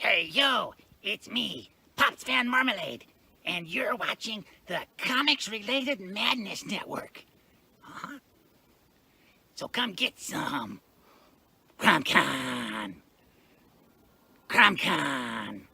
Hey, yo, it's me, Pops Van Marmalade, and you're watching the Comics-Related Madness Network. Huh? So come get some. CromCon. CromCon.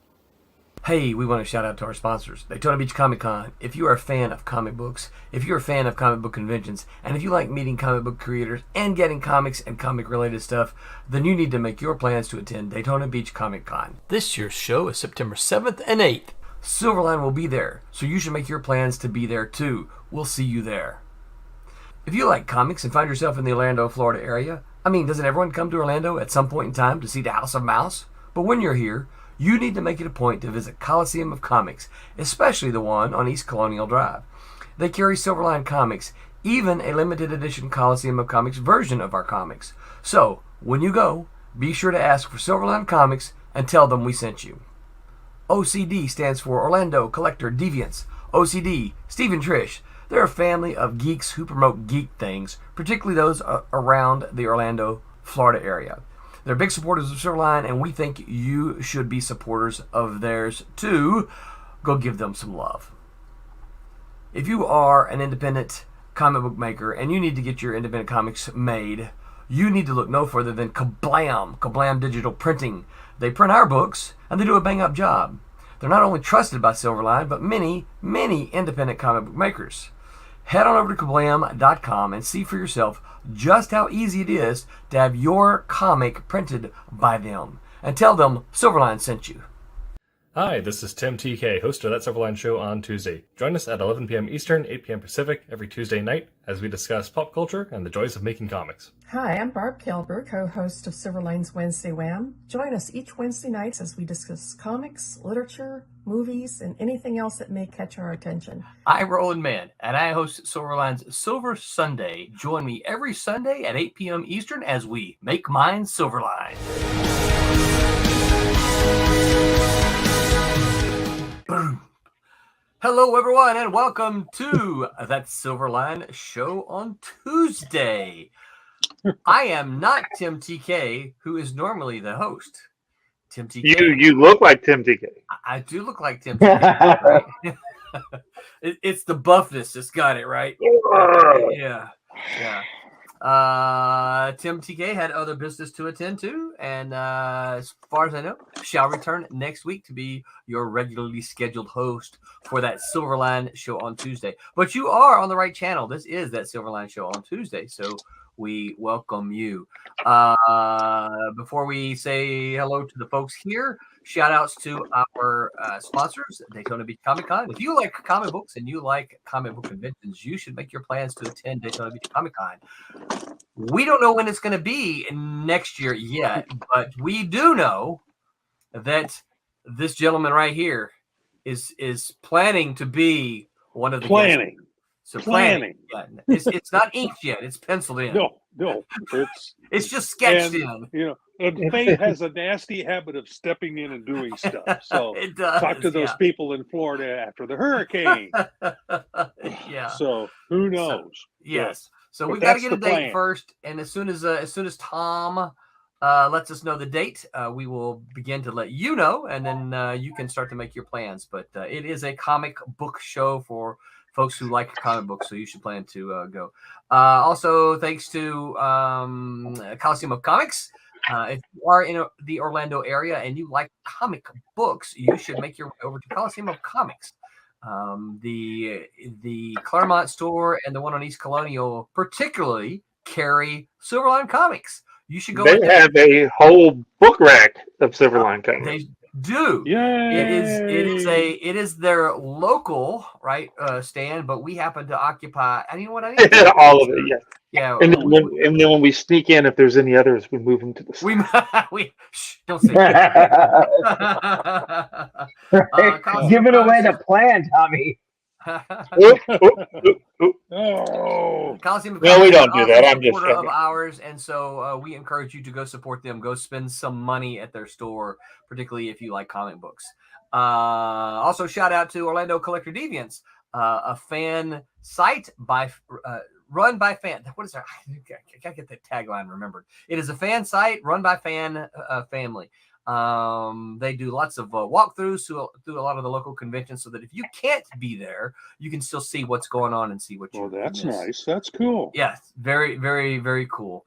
Hey, we want to shout out to our sponsors, Daytona Beach Comic Con. If you are a fan of comic books, if you're a fan of comic book conventions, and if you like meeting comic book creators and getting comics and comic-related stuff, then you need to make your plans to attend Daytona Beach Comic Con. This year's show is September 7th and 8th. Silverline will be there, so you should make your plans to be there too. We'll see you there. If you like comics and find yourself in the Orlando, Florida area, doesn't everyone come to Orlando at some point in time to see the House of Mouse? But when you're here, you need to make it a point to visit Coliseum of Comics, especially the one on East Colonial Drive. They carry Silverline Comics, even a limited edition Coliseum of Comics version of our comics. So, when you go, be sure to ask for Silverline Comics and tell them we sent you. OCD stands for Orlando Collector Deviants. OCD, Steve and Trish, they're a family of geeks who promote geek things, particularly those around the Orlando, Florida area. They're big supporters of Silverline, and we think you should be supporters of theirs too. Go give them some love. If you are an independent comic book maker and you need to get your independent comics made, you need to look no further than Kablam Digital Printing. They print our books, and they do a bang-up job. They're not only trusted by Silverline, but many independent comic book makers. Head on over to kablam.com and see for yourself just how easy it is to have your comic printed by them. And tell them Silverline sent you. Hi, this is Tim TK, host of That Silverline Show on Tuesday. Join us at 11 p.m. Eastern, 8 p.m. Pacific every Tuesday night as we discuss pop culture and the joys of making comics. Hi, I'm Barb Kilber, co-host of Silverline's Wednesday Wham. Join us each Wednesday nights as we discuss comics, literature, movies, and anything else that may catch our attention. I'm Roland Mann, and I host Silverline's Silver Sunday. Join me every Sunday at 8 p.m. Eastern as we make mine Silverline. Boom. Hello, everyone, and welcome to That Silverline Show on Tuesday. I am not Tim TK, who is normally the host. Tim TK. You look like Tim TK. I do look like Tim TK. Right? It's the buffness that's got it, right? Yeah. Tim TK had other business to attend to, and as far as I know, shall return next week to be your regularly scheduled host for That Silverline Show on Tuesday. But you are on the right channel. This is That Silverline Show on Tuesday, so we welcome you. Before we say hello to the folks here, shout outs to our sponsors, Daytona Beach Comic Con. If you like comic books and you like comic book conventions, you should make your plans to attend Daytona Beach Comic Con. We don't know when it's going to be next year yet, but we do know that this gentleman right here is planning to be one of the planning. Guests. So planning. Yeah. It's not inked yet. It's penciled in. No. It's just sketched in. You know, and fate has a nasty habit of stepping in and doing stuff. So it does, talk to those people in Florida after the hurricane. Yeah. So who knows? Yes. So we've got to get a date first, and as soon as Tom lets us know the date, we will begin to let you know, and then you can start to make your plans. But it is a comic book show for folks who like comic books, so you should plan to go. Also, thanks to Coliseum of Comics. If you are in the Orlando area and you like comic books, you should make your way over to Coliseum of Comics. The Claremont store and the one on East Colonial particularly carry Silverline Comics. You should go. They have a whole book rack of Silverline Comics. They do. Yay. It is their local stand, but we happen to occupy. And you know what I mean? All of it, yeah. And then when we sneak in, if there's any others, we move them to the side. We don't say that. Giving away the plan, Tommy. Coliseum no, we don't do that. I'm just of ours, and so we encourage you to go support them. Go spend some money at their store, particularly if you like comic books. Also, shout out to Orlando Collector Deviants, a fan site run by fan. What is that? I gotta get that tagline remembered. It is a fan site run by fan family. They do lots of walkthroughs through a lot of the local conventions, so that if you can't be there, you can still see what's going on and see what you. Oh, that's miss. nice. That's cool. Yes, very, very, very cool.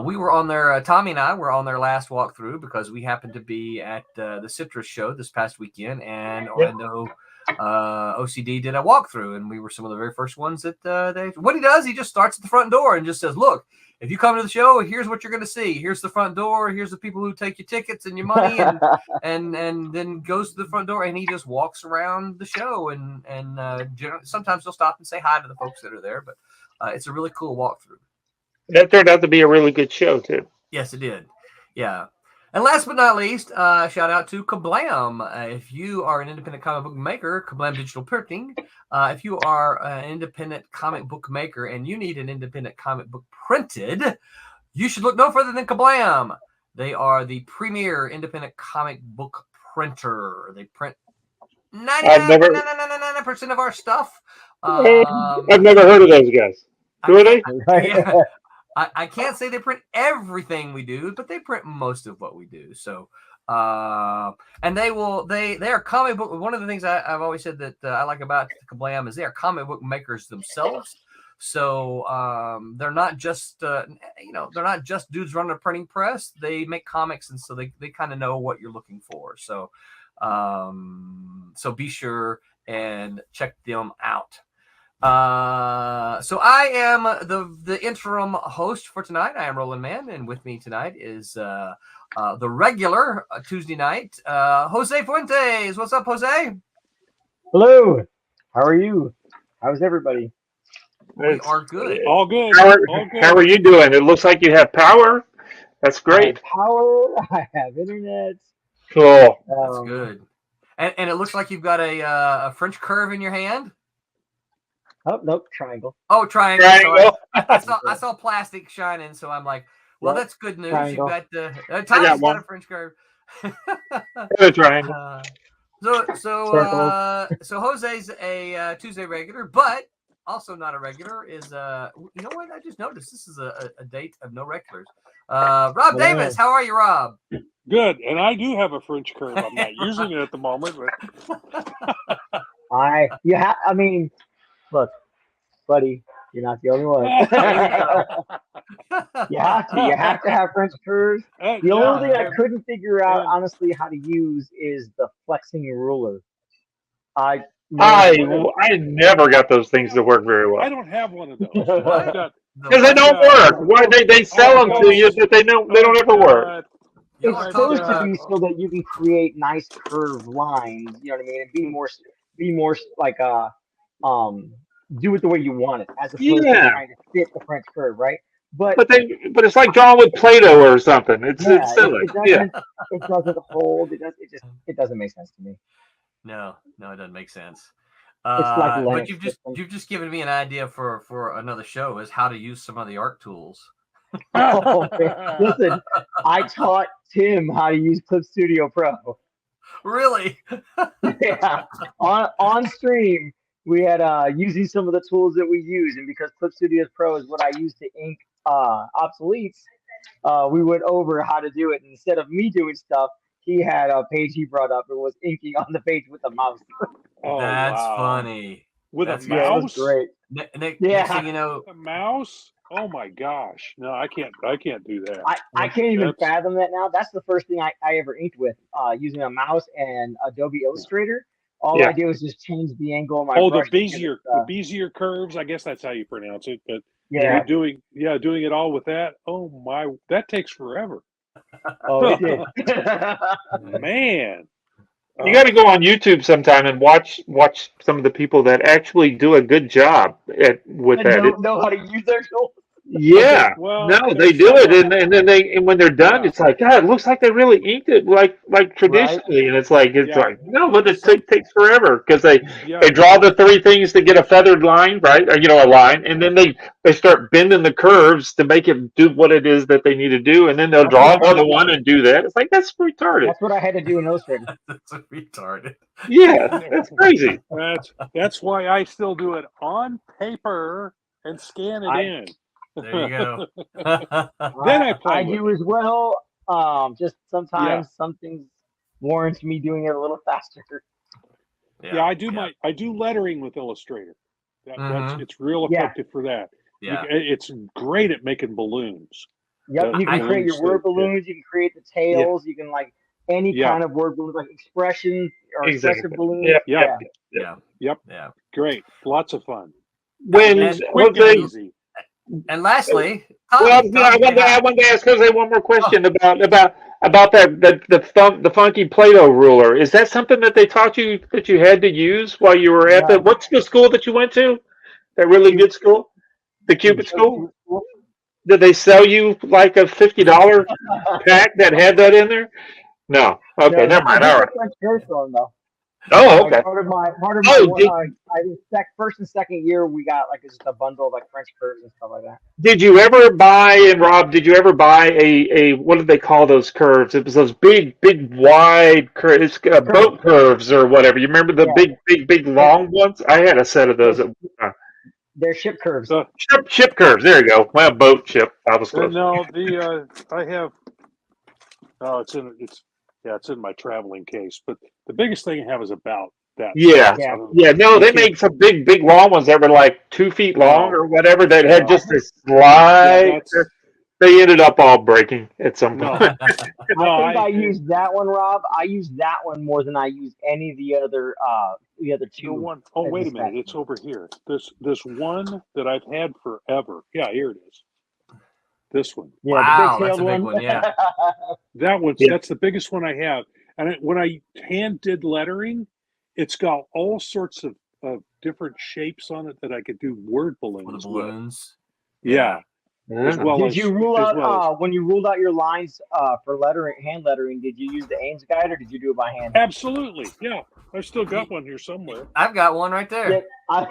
We were on there. Tommy and I were on their last walkthrough because we happened to be at the Citrus show this past weekend, and Orlando OCD did a walkthrough, and we were some of the very first ones that what he does, he just starts at the front door and just says, "Look, if you come to the show, here's what you're going to see. Here's the front door. Here's the people who take your tickets and your money," and then goes to the front door, and he just walks around the show, and generally, sometimes he'll stop and say hi to the folks that are there, but it's a really cool walkthrough. That turned out to be a really good show too. Yes, it did. Yeah. And last but not least, shout out to Kablam. If you are an independent comic book maker, Kablam Digital Printing. If you are an independent comic book maker and you need an independent comic book printed, you should look no further than Kablam. They are the premier independent comic book printer. They print 99% of our stuff. I've never heard of those guys. Who are they? Yeah. I can't say they print everything we do, but they print most of what we do. So, and they are comic book. One of the things I've always said that I like about Kablam is they are comic book makers themselves. So they're not just they're not just dudes running a printing press. They make comics, and so they kind of know what you're looking for. So so be sure and check them out. So I am the interim host for tonight. I am Roland Mann, and with me tonight is the regular Tuesday night, Jose Fuentes. What's up, Jose? Hello. How are you? How's everybody? We are good. All good. How are you doing? It looks like you have power. That's great. I have power. I have internet. Cool. That's good. And it looks like you've got a French curve in your hand. Oh, nope, triangle. Oh, triangle. Triangle. So I saw plastic shining, so I'm like, well, Yep. that's good news. Triangle. You've got Tommy's got a French curve. A triangle. So Jose's a Tuesday regular, but also not a regular is you know what? I just noticed this is a date of no regulars. Rob Davis, how are you, Rob? Good. And I do have a French curve. I'm not using it at the moment, but I mean, look, buddy, you're not the only one. You have to have French curves. The only thing I couldn't figure out, honestly, how to use is the flexing ruler. I never got those things to work very I well don't have one of those. I've got because they don't work. Why they sell them to you, but they don't ever work. It's supposed to be so that you can create nice curved lines. You know what I mean? And be more like do it the way you want it, as opposed to trying to fit the French curve, right? But it's like drawing with Play-Doh or something. It's silly. It doesn't hold. It doesn't make sense to me. No, it doesn't make sense. It's like but you've just given me an idea for another show is how to use some of the art tools. Oh, listen, I taught Tim how to use Clip Studio Pro. Really? Yeah. On stream, we had using some of the tools that we use, and because Clip Studio Pro is what I use to ink obsoletes, we went over how to do it. And instead of me doing stuff, he had a page he brought up and was inking on the page with a mouse. Oh, That's wow. funny. With That's a Yeah, it was mouse? great. Next Yeah. thing you know, A mouse? Oh my gosh. No, I can't do that. I can't even That's- fathom that now. That's the first thing I ever inked with, using a mouse and Adobe Illustrator. All I did was just change the angle of my the brush. Bezier curves. I guess that's how you pronounce it. But Yeah. doing it all with that. Oh my, that takes forever. Oh, it did. Man. You got to go on YouTube sometime and watch some of the people that actually do a good job with that. Don't know how to use their tools. Yeah, Well, no, they do it, and then when they're done, it's like, God, it looks like they really inked it like traditionally, and it's like no, but it takes forever because they draw the three things to get a feathered line, right, or a line, and then they start bending the curves to make it do what it is that they need to do, and then they'll draw another one and do that. It's like that's retarded. That's what I had to do in Illustrator. that's retarded. Yeah, that's crazy. That's why I still do it on paper and scan it in. There you go. Then I play I with do as well. Just sometimes some things warrants me doing it a little faster. Yeah, I do lettering with Illustrator. It's real effective for that. Yeah. It's great at making balloons. Yep, you can create your word balloons. You can create the tails. You can like any kind of word balloons, like expression or expressive balloons. Yep. Great, lots of fun. Quick and easy. And lastly, I wanted to ask Jose one more question about that the funky Play-Doh ruler. Is that something that they taught you that you had to use while you were at what's the school that you went to? That really good school, the Cupid School. Did they sell you like a $50 pack that had that in there? No. Okay, never mind. All right. French curse on though. Oh, okay. Part of my first and second year, we got like just a bundle of like French curves and stuff like that. Did you ever buy, and Rob, did you ever buy a what did they call those curves? It was those big wide curves, boat curves or whatever. You remember the big long ones? I had a set of those at one time. They're ship curves. Ship curves. There you go. Well, boat ship. I was close. No, I have. Oh, it's in my traveling case. But the biggest thing I have is about that. Yeah. No, they made some big long ones that were like 2 feet long or whatever that had just a slide. They ended up all breaking at some point. I used that one, Rob. I used that one more than I used any of the other two. Wait a minute, it's over here. This one that I've had forever. Yeah, here it is. This one. Yeah, wow, that's a big one. Yeah, that's the biggest one I have. And when I hand did lettering, it's got all sorts of different shapes on it that I could do word balloons with. Yeah. Did you rule out when you ruled out your lines for hand lettering? Did you use the Ames guide or did you do it by hand? Absolutely, yeah. I've still got one here somewhere. I've got one right there. I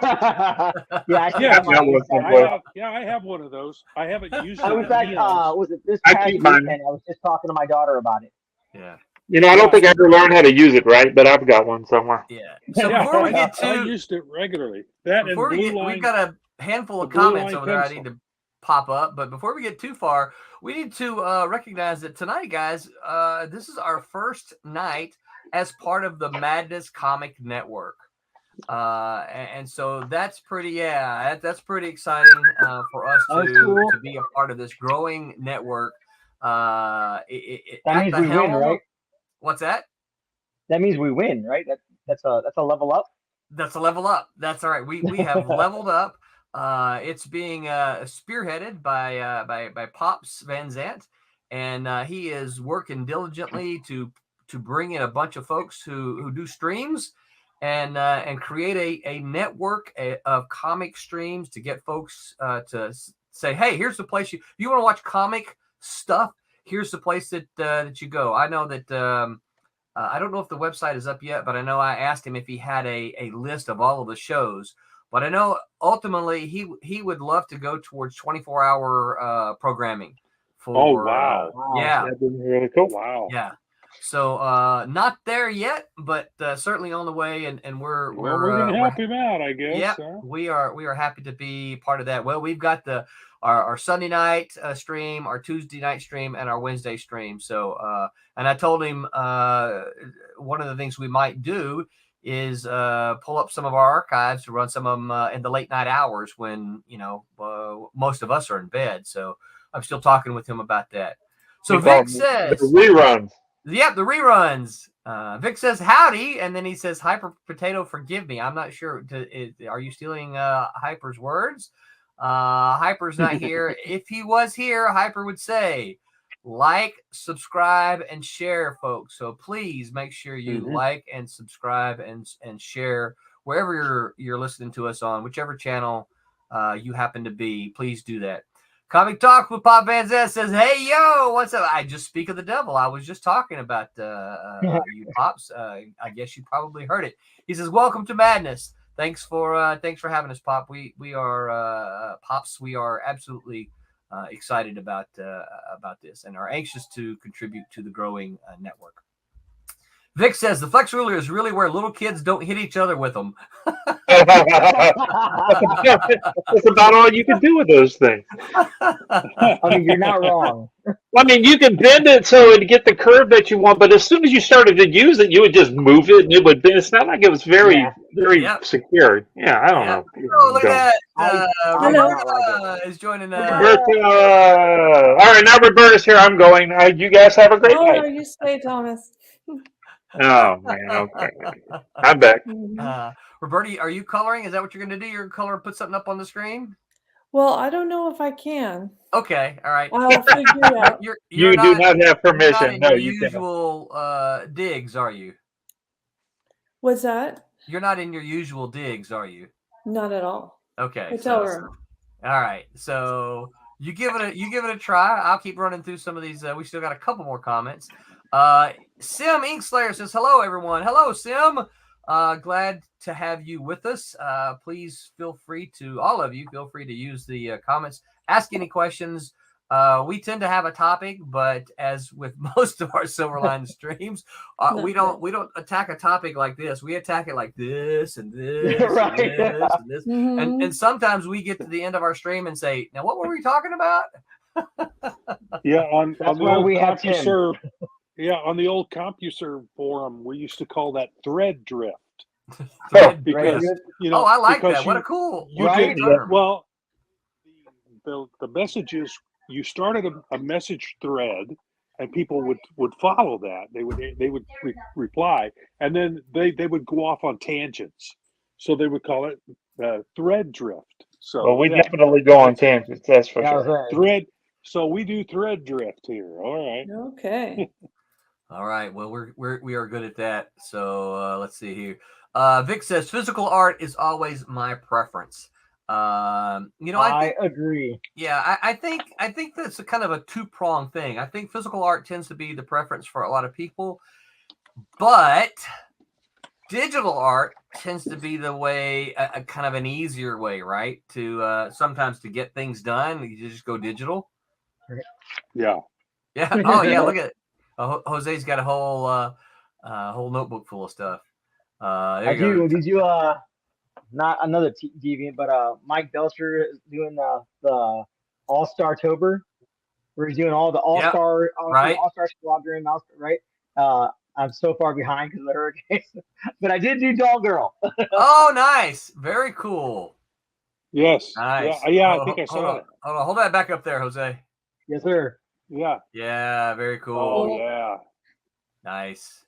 have one of those. I haven't used it. I was like, was it this past weekend? I was just talking to my daughter about it. Yeah. I don't think I ever learned how to use it right, but I've got one somewhere. Yeah. So before we get to, I used it regularly. We've got a handful of comments over there I need to pop up, but before we get too far, we need to recognize that tonight, guys, this is our first night as part of the Madness Comic Network, and so that's pretty that's pretty exciting for us to be a part of this growing network. That means we win, right? What's that? That means we win, right? That's a level up. That's a level up. That's all right. We have leveled up. It's being spearheaded by Pops Van Zant, and he is working diligently to bring in a bunch of folks who do streams and create a network of comic streams to get folks to say, hey, here's the place you want to watch comic stuff. Here's the place that you go. I know that I don't know if the website is up yet, but I know I asked him if he had a list of all of the shows. But I know ultimately he would love to go towards 24-hour programming. Wow! Yeah, that'd be really cool. Wow! Yeah. So not there yet, but certainly on the way, and we're gonna help him out, I guess. Yeah, we are happy to be part of that. Well, we've got our Sunday night stream, our Tuesday night stream, and our Wednesday stream. So and I told him one of the things we might do is pull up some of our archives to run some of them in the late night hours when most of us are in bed. So I'm still talking with him about that. So Vic says the reruns. Yep, the reruns. Vic says howdy, and then he says Hyper Potato, forgive me. I'm not sure. Are you stealing Hyper's words? Hyper's not here. If he was here, Hyper would say, like, subscribe, and share, folks. So please make sure you like and subscribe and share wherever you're listening to us on, whichever channel you happen to be. Please do that. Comic Talk with Pop Van Zant says, hey, yo, what's up? I just speak of the devil. I was just talking about you, Pops. I guess you probably heard it. He says, welcome to Madness. Thanks for having us, Pop. We are Pops. We are absolutely excited about this and are anxious to contribute to the growing network. Vic says the flex ruler is really where little kids don't hit each other with them. That's about all you can do with those things. I mean, you're not wrong. I mean, you can bend it so it get the curve that you want, but as soon as you started to use it, you would just move it, and it would bend. It's not like it was very secure. Yeah, I don't know. Oh, look at that! Hello. Is joining. Roberta. All right, now Roberta's here. I'm going. You guys have a great night. No, you stay, Thomas. Oh man, okay. I'm back. Roberta, are you coloring? Is that what you're going to do? You're going to color and put something up on the screen? Well, I don't know if I can. Okay, all right. I'll figure it out. You do not have permission. You're not in No, your you usual digs, are you? What's that? You're not in your usual digs, are you? Not at all. Okay. Hotel room. All right. So you give it a try. I'll keep running through some of these. We still got a couple more comments. Sim Inkslayer says, hello, everyone. Hello, Sim. Glad to have you with us. Please feel free to, all of you, feel free to use the comments. Ask any questions. We tend to have a topic, but as with most of our Silverline streams, we don't attack a topic like this. We attack it like this and this, right. and this and this. Mm-hmm. And sometimes we get to the end of our stream and say, now what were we talking about? Yeah, on the why old we have CompuServe. Yeah, on the old CompuServe forum, we used to call that thread drift. Because I like that. What a cool term. Well, the messages, you started a message thread, and people would follow that. They would reply, and then they would go off on tangents. So they would call it thread drift. So we definitely go on tangents. That's for sure. Thread. So we do thread drift here. All right. Okay. All right. Well, we are good at that. So let's see here. Vic says physical art is always my preference. I agree. Yeah, I think that's a kind of a two-pronged thing. I think physical art tends to be the preference for a lot of people, but digital art tends to be the way, a kind of an easier way, right? To sometimes to get things done, you just go digital. Yeah. Yeah. Oh, yeah. Look at it. Jose's got a whole notebook full of stuff. I do. Did you not another deviant, but Mike Belcher is doing the All-Star Tober, where he's doing all the All-Star All-Star Squadron, right? I'm so far behind because of the hurricanes, but I did do Doll Girl. Oh, nice! Very cool. Yes. Nice. Yeah. I think I saw it. Hold that back up there, Jose. Yes, sir. Yeah. Yeah. Very cool. Oh, yeah. Nice.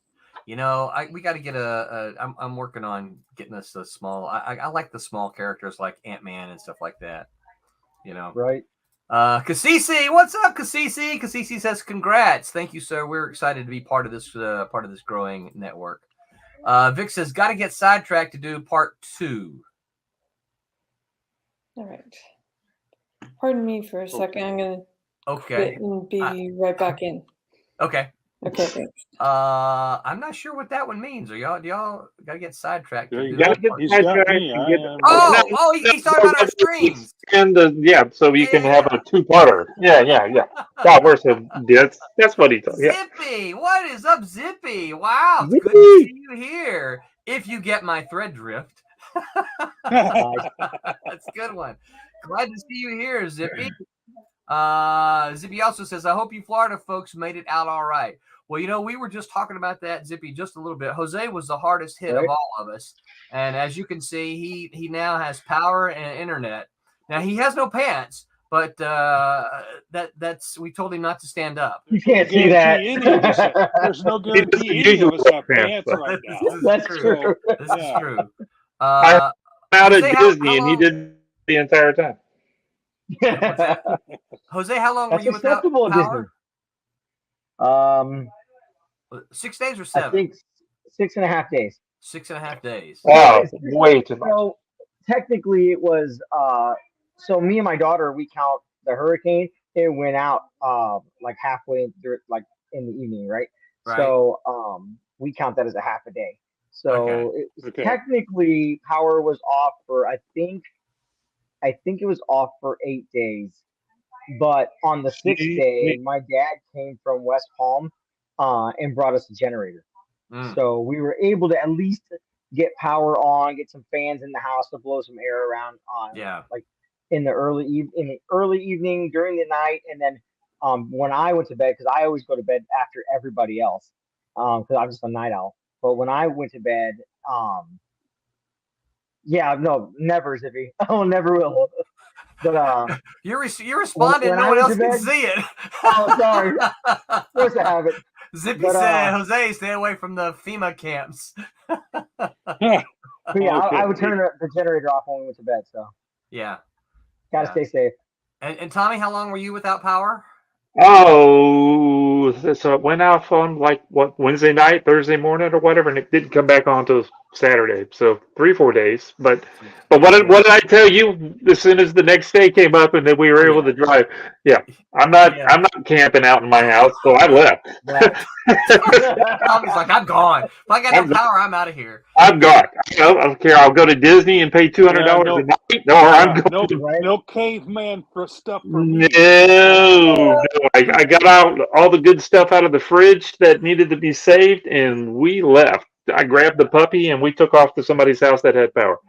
We got to get I'm working on getting us a small. I like the small characters like Ant-Man and stuff like that. Right. Kasisi, what's up, Kasisi? Kasisi says, "Congrats, thank you, sir. We're excited to be part of this growing network." Vic says, "Got to get sidetracked to do part 2." All right. Pardon me for a second. I'm gonna quit and be right back in. Okay. Okay, thanks. I'm not sure what that one means. Do y'all got to get sidetracked? You got to get sidetracked. He's talking about our streams. And so you can have a two-parter. Yeah. God, that's what he thought. Yeah. Zippy, what is up, Zippy? Wow, it's good to see you here. If you get my thread drift. That's a good one. Glad to see you here, Zippy. Zippy also says, I hope you Florida folks made it out all right. Well, we were just talking about that, Zippy, just a little bit. Jose was the hardest hit of all of us. And as you can see, he now has power and internet. Now, he has no pants, but that's we told him not to stand up. You can't see that. There's no guarantee any of us have pants right now. That's true. This is true. I'm out at Disney, and he did the entire time. Jose, how long were you without power? 6 days or 7? I think 6.5 days. 6.5 days. Wow, way too much. So technically, it was. So me and my daughter, we count the hurricane. It went out like halfway through, like in the evening, right? So we count that as a half a day. So technically, power was off for I think it was off for 8 days. But on the 6th day, my dad came from West Palm and brought us a generator. So we were able to at least get power on, get some fans in the house to blow some air around on, like in the early evening, during the night, and then when I went to bed, because I always go to bed after everybody else, because I'm just a night owl. But when I went to bed, never, Zippy. Oh, never will. But you're responding. No one else can see it. Oh, sorry. Of course I have it. Zippy said, "Jose, stay away from the FEMA camps." I would turn the generator off when we went to bed. So gotta stay safe. And Tommy, how long were you without power? Oh, so it went off on Wednesday night, Thursday morning, or whatever, and it didn't come back on until Saturday. So 3-4 days. But what did I tell you as soon as the next day came up and then we were able to drive? Yeah, I'm not camping out in my house, so I left. Tommy's like, I'm gone. If I got no power, I'm out of here. I'm gone. I don't care. I'll go to Disney and pay $200 a night, or I'm going no caveman for stuff. For no. I got out all the good stuff out of the fridge that needed to be saved, and we left. I grabbed the puppy, and we took off to somebody's house that had power.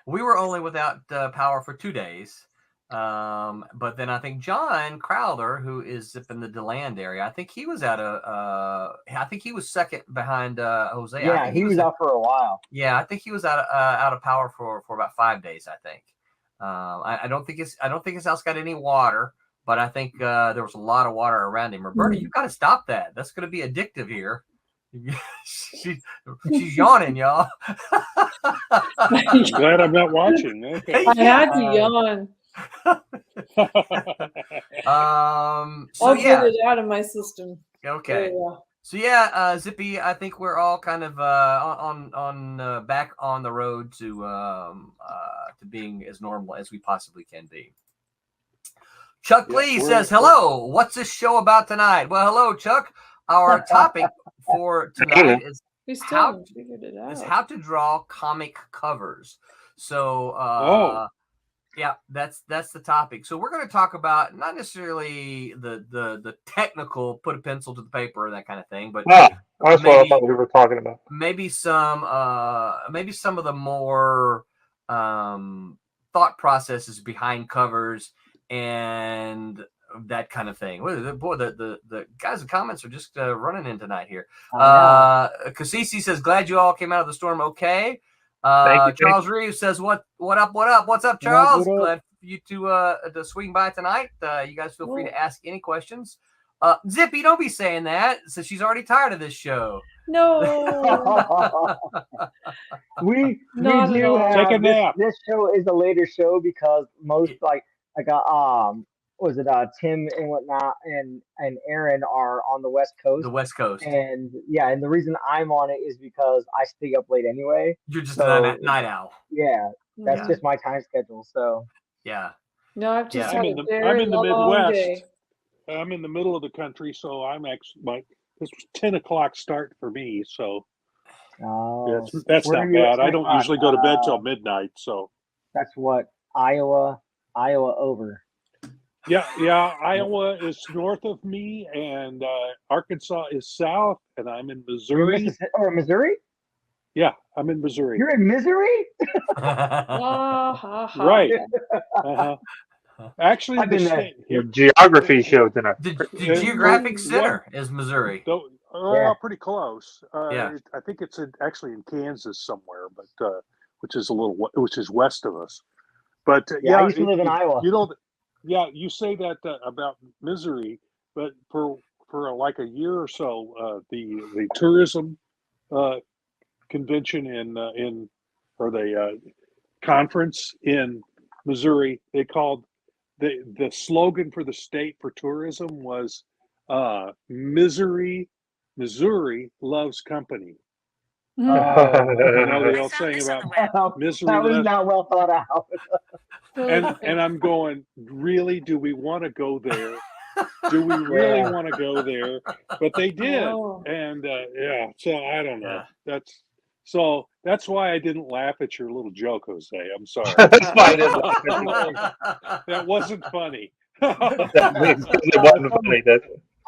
We were only without power for 2 days. But then I think John Crowther, who is up in the DeLand area, I think he was out of. I think he was second behind Jose. Yeah, he was out for a while. Yeah, I think he was out of power for about 5 days. I think. I don't think his house got any water, but I think there was a lot of water around him. Roberta, you've got to stop that. That's going to be addictive here. She's yawning, y'all. Glad I'm not watching. Okay. I had to yawn. I'll get it out of my system. Okay. So Zippy, I think we're all kind of on back on the road to being as normal as we possibly can be. Chuck Lee says, "Hello, what's this show about tonight?" Well, hello, Chuck. Our topic for tonight is how to draw comic covers. So, that's the topic. So we're going to talk about not necessarily the technical, put a pencil to the paper, that kind of thing, but that's what I thought we were talking about. Maybe some of the more thought processes behind covers and that kind of thing. Boy, the guys in comments are just running in tonight here. Cassisi says, "Glad you all came out of the storm okay." Charles Reeves says, "What up? What's up, Charles? Glad for you to swing by tonight. You guys feel free to ask any questions." Zippy, don't be saying that. So she's already tired of this show. No. we do have take a nap. This show is a later show because most Tim and whatnot and Aaron are on the West Coast. The West Coast. And the reason I'm on it is because I stay up late anyway. You're just a night owl. Yeah, that's just my time schedule. So yeah. No, I've just had I'm in the Midwest. Day. I'm in the middle of the country, so I'm actually this was 10 o'clock start for me. So that's not bad. I don't usually go to bed till midnight. So that's what Iowa over. Yeah. Iowa is north of me, and Arkansas is south, and I'm in Missouri. Missouri? Yeah, I'm in Missouri. You're in Missouri? Right. Actually, your geography show tonight. The geographic center is Missouri. Pretty close. I think it's actually in Kansas somewhere, but which is west of us. But I used to live in Iowa. Yeah, you say that about Missouri, but for like a year or so, the tourism convention or the conference in Missouri, they called the slogan for the state for tourism was Missouri loves company. The old saying about misery. That was not well thought out. And I'm going, really? Do we want to go there? Do we really want to go there? But they did, and so I don't know. That's why I didn't laugh at your little joke, Jose. I'm sorry. That wasn't funny. It wasn't funny.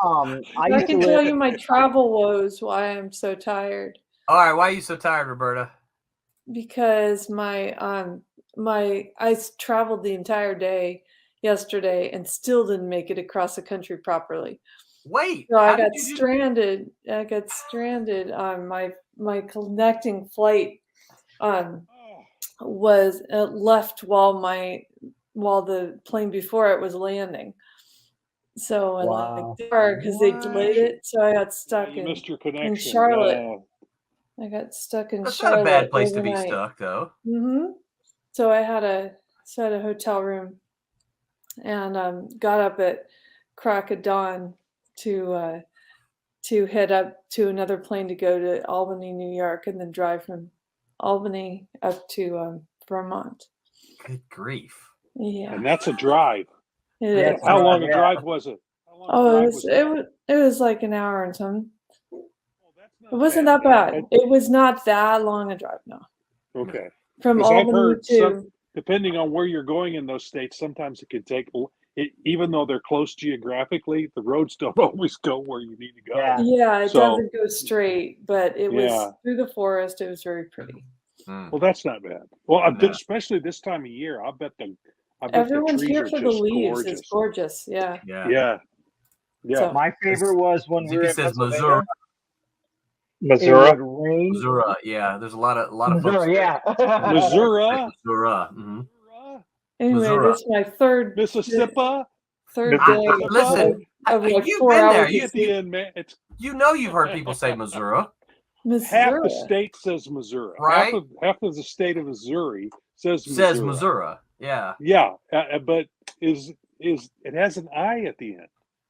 I I used can to tell live. you my travel woes why I'm so tired. All right, why are you so tired, Roberta? Because I traveled the entire day yesterday and still didn't make it across the country properly. Wait, So how I did got you do- stranded. I got stranded on my connecting flight was left while the plane before it was landing. So Wow. because they delayed it, so I got stuck You missed your in connection. Charlotte. Yeah. I got stuck in That's Charlotte not a bad place to be overnight. stuck, though. So I had a hotel room and got up at crack of dawn to head up to another plane to go to Albany, New York, and then drive from Albany up to Vermont. Good grief. Yeah, And that's a drive. it Yeah, is. How long a yeah. drive was it? How long a Oh, drive was that? it was like an hour and some. Oh, that's not It wasn't that bad. That- It was not that long a drive. No, Okay. from 'Cause I've Albany heard to. depending on where you're going in those states, sometimes it can take, even though they're close geographically, the roads don't always go where you need to go. Yeah. Yeah, it So- doesn't go straight, but it was Yeah. through the forest. It was very pretty. Well, that's not bad. Well, No. especially this time of year, I bet the Everyone's trees here are for the just leaves. gorgeous. It's gorgeous. Yeah. Yeah. So- My favorite was when we were Zippy in says Pennsylvania. Missouri. It would rain. Missouri, yeah. There's a lot of folks. Missouri, yeah. Missouri, Missouri. hmm Anyway, Missouri. this is my third Mississippi. day Listen, of like you've 4 been there. hours. E at the end, man. It's You know you've heard people say Missouri. half Missouri. the state says Missouri. Right? Half of the state of Missouri says Missouri. Says Missouri. Yeah, Yeah, but is it has an I at the end.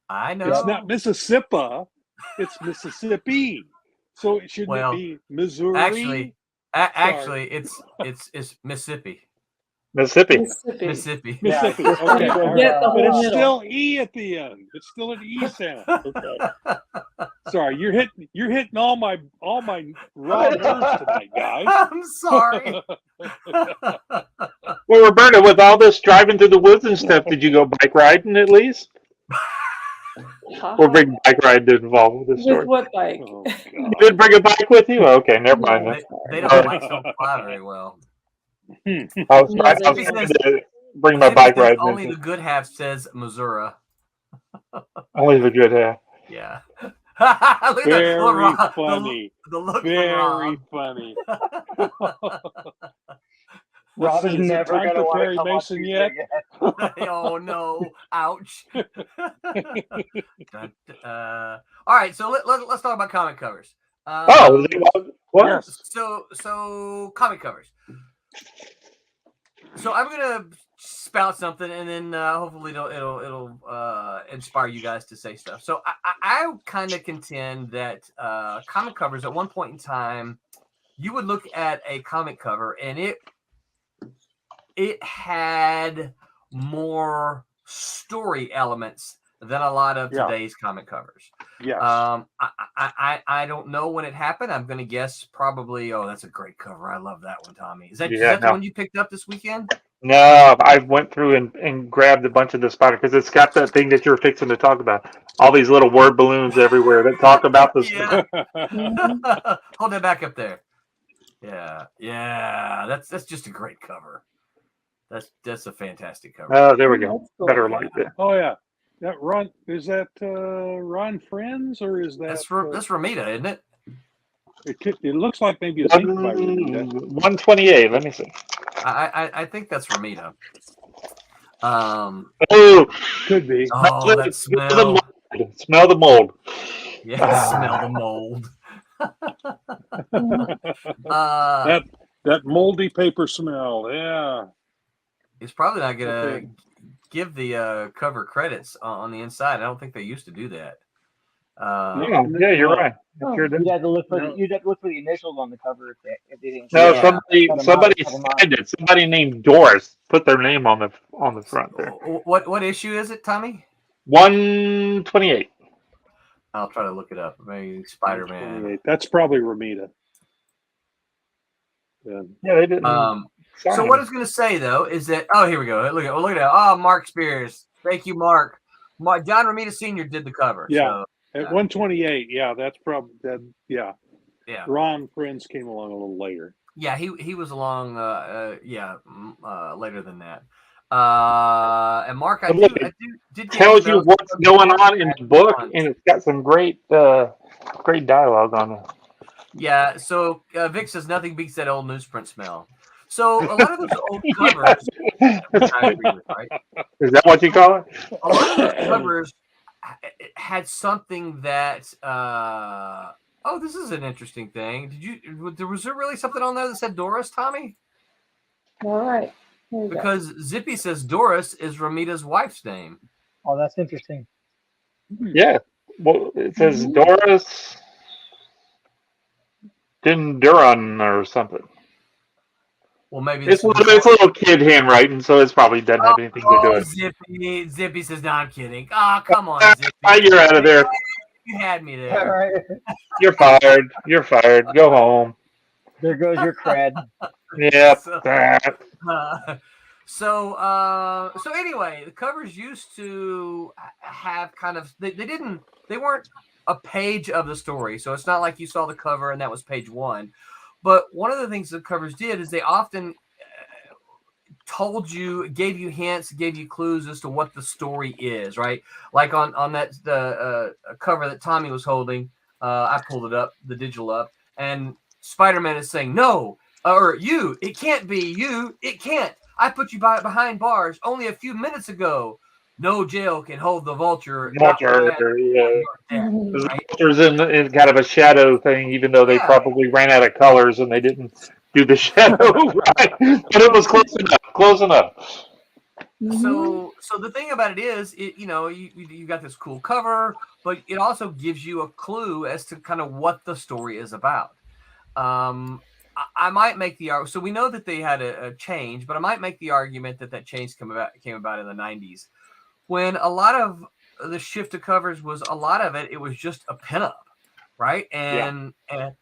I know. It's not Mississippi. It's Mississippi. So it shouldn't Well, be Missouri. Actually, it's Mississippi. Mississippi. Mississippi. Mississippi. Yeah. Okay, all right. Get the But whole it's middle. still E at the end. It's still an E sound. Okay. Sorry, you're hitting all my raw nerves tonight, guys. I'm sorry. Well, Roberta, with all this driving through the woods and stuff, did you go bike riding at least? Or bring bike ride to involve with this With story? what bike? Oh, You God. didn't bring a bike with you? Okay, never mind. They, then. they don't like to fly very well. I was No, trying they to bring my Zippy bike says ride. only the good half says Missouri. Only the good half. Yeah. Look at Very the look, Rob, funny. The look from Very Rob. funny. Rob is Is it never time going to for want Perry to come Mason on yet? Tuesday Oh no! Ouch. All right, so let's talk about comic covers. What? Yes. So comic covers. So I'm gonna spout something, and then hopefully it'll inspire you guys to say stuff. So I kind of contend that comic covers at one point in time, you would look at a comic cover, and it had more story elements than a lot of today's comic covers. Yes. I don't know when it happened. I'm going to guess probably. Oh, that's a great cover. I love that one, Tommy. Is that the one you picked up this weekend? No, I went through and grabbed a bunch of the spider because it's got that thing that you're fixing to talk about. All these little word balloons everywhere that talk about this. Yeah. Hold that back up there. Yeah. That's just a great cover. That's a fantastic cover. Oh, there we go. That's cool. Better like that. Oh yeah. That Ron Ron Friends or is that That's Romita, isn't it? It looks like maybe a thing by Romita. 128. Let me see. I think that's Romita. Oh, Could be. Oh, that smell. Smell the mold. Yeah, smell the mold. That moldy paper smell. Yeah. He's probably not gonna give the cover credits on the inside. I don't think they used to do that. Yeah, you're right. Sure did. You'd have to look for the initials on the cover if they didn't. No, Yeah. somebody signed it. Somebody named Doris put their name on the front there. What issue is it, Tommy? 128. I'll try to look it up. Maybe Spider-Man. That's probably Romita. Yeah. Yeah, they didn't. So what I was going to say though is that here we go. Look at that. Oh, Mark Spears. Thank you, Mark. John Romita Sr. did the cover. Yeah. So, At 128, yeah, that's probably that. Yeah. Yeah. Ron Prince came along a little later. Yeah, he was along. Later than that. And Mark, I did tells you what's going on in the book, and it's got some great dialogue on it. Yeah. So Vic says nothing beats that old newsprint smell. So a lot of those old covers, I agree with, right? Is that what you call it? A lot of those covers had something that. Oh, this is an interesting thing. Was there really something on there that said Doris, Tommy? All right. Because Zippy says Doris is Romita's wife's name. Oh, that's interesting. Yeah. Well, it says Doris Gingerton or something. Well, maybe it's a little kid handwriting, so it probably doesn't have anything to do with it. Zippy says, "No, I'm kidding." Oh, come on, Zippy. You're out of there. You had me there. Right. You're fired. You're fired. Go home. There goes your cred. Yep. So anyway, the covers used to have kind of they weren't a page of the story, so it's not like you saw the cover and that was page one. But one of the things the covers did is they often gave you hints, gave you clues as to what the story is, right? Like on that cover that Tommy was holding, I pulled it up, the digital up, and Spider-Man is saying, "No, or you, it can't be you, it can't. I put you behind bars only a few minutes ago. No jail can hold the vulture." The vulture's in kind of a shadow thing, even though they probably ran out of colors and they didn't do the shadow right. But it was close enough. Close enough. So the thing about it is, you got this cool cover, but it also gives you a clue as to kind of what the story is about. I might make the argument. So we know that they had a change, but I might make the argument that change came about in the 90s, when a lot of the shift to covers was a lot of it was just a pinup, right? And had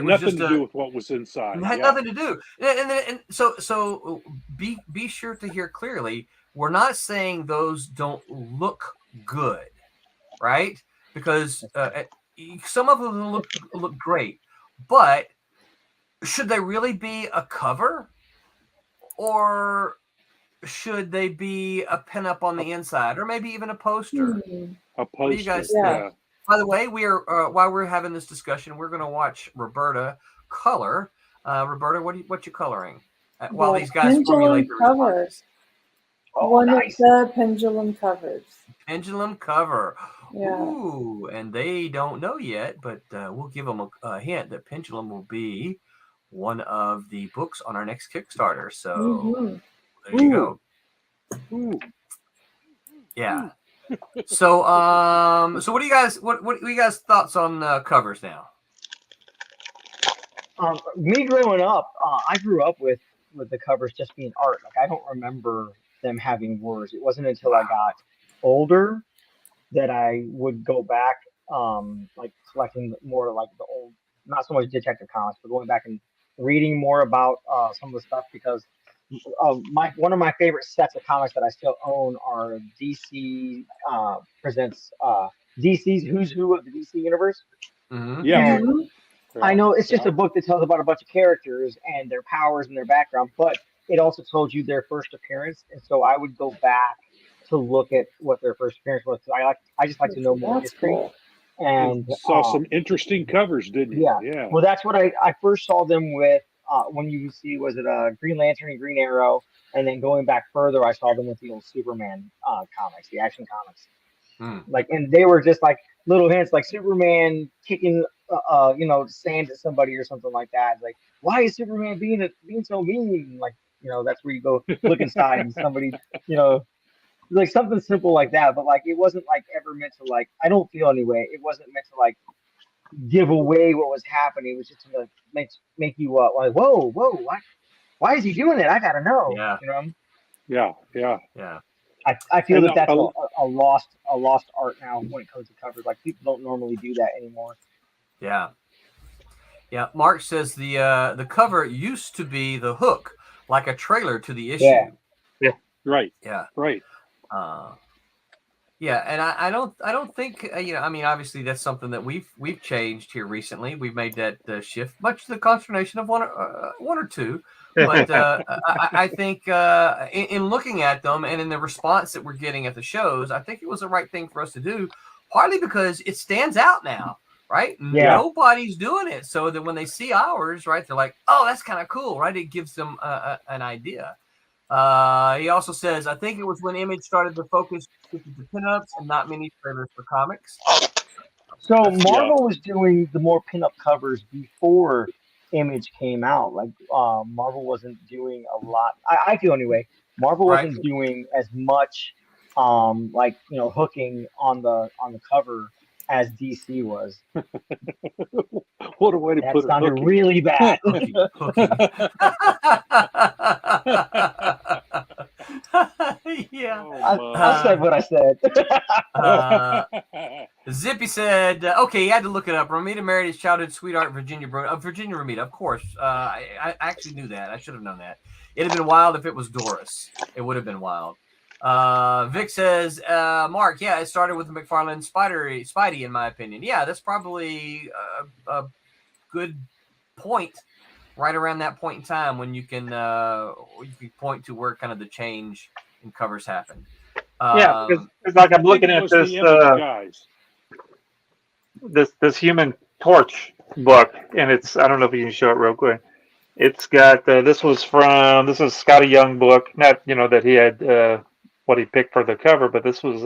nothing to do with what was inside. It had nothing to do. And so be sure to hear clearly. We're not saying those don't look good, right? Because some of them look great, but should they really be a cover, or should they be a pinup on the inside, or maybe even a poster? A poster. What do you guys think? By the way, we are while we're having this discussion, we're going to watch Roberta color. Roberta, what you coloring? While these guys formulate the covers. One of the pendulum covers. Pendulum cover. Yeah. Ooh, and they don't know yet, but we'll give them a hint that Pendulum will be one of the books on our next Kickstarter. So there you go. Ooh. Yeah. So what do you guys thoughts on covers now? Me growing up, I grew up with the covers just being art. Like I don't remember them having words. It wasn't until I got older that I would go back, like collecting more like the old, not so much Detective Comics, but going back and reading more about some of the stuff, because one of my favorite sets of comics that I still own are DC presents DC's Who's Who of the DC universe. Mm-hmm. Yeah. And I know it's just a book that tells about a bunch of characters and their powers and their background, but it also told you their first appearance, and so I would go back to look at what their first appearance was. I just like to know more history. Cool. And you saw some interesting covers, didn't you? Yeah. Well, that's what I first saw them with. When you see, was it Green Lantern and Green Arrow, and then going back further, I saw them with the old Superman comics, the Action Comics. Like, and they were just like little hints, like Superman kicking, sand at somebody or something like that. Like, why is Superman being so mean? Like, that's where you go look inside and somebody, like something simple like that. But like, it wasn't like ever meant to like. I don't feel anyway. It wasn't meant to like give away what was happening. It was just to make you like, whoa, why is he doing it? I gotta know. Yeah. Yeah. I feel that's a lost art now when it comes to covers. Like people don't normally do that anymore. Yeah. Mark says the cover used to be the hook, like a trailer to the issue. Yeah. Right. Yeah. Right. Yeah, and I don't think I mean, obviously that's something that we've changed here recently. We've made that shift, much to the consternation of one or two. But I think in looking at them and in the response that we're getting at the shows, I think it was the right thing for us to do. Partly because it stands out now, right? Yeah. Nobody's doing it, so that when they see ours, right, they're like, "Oh, that's kind of cool," right? It gives them an idea. He also says, I think it was when Image started to focus to pinups and not mini trailers for comics. So Marvel was doing the more pinup covers before Image came out. Like Marvel wasn't doing a lot. I feel anyway. Marvel wasn't doing as much, like hooking on the cover as DC was. What a way to put it. That sounded really bad. Yeah. I said what I said. Zippy said, okay, he had to look it up. Romita married his childhood sweetheart, Virginia Romita, of course. I actually knew that. I should have known that. It'd have been wild if it was Doris. It would have been wild. Vic says, Mark, yeah, it started with the McFarlane Spidey, in my opinion. Yeah, that's probably a good point. Right around that point in time when you can point to where kind of the change in covers happened. Yeah, because it's like I'm looking at this Human Torch book, and it's, I don't know if you can show it real quick. It's got this is Scotty Young book, not that he had what he picked for the cover, but this was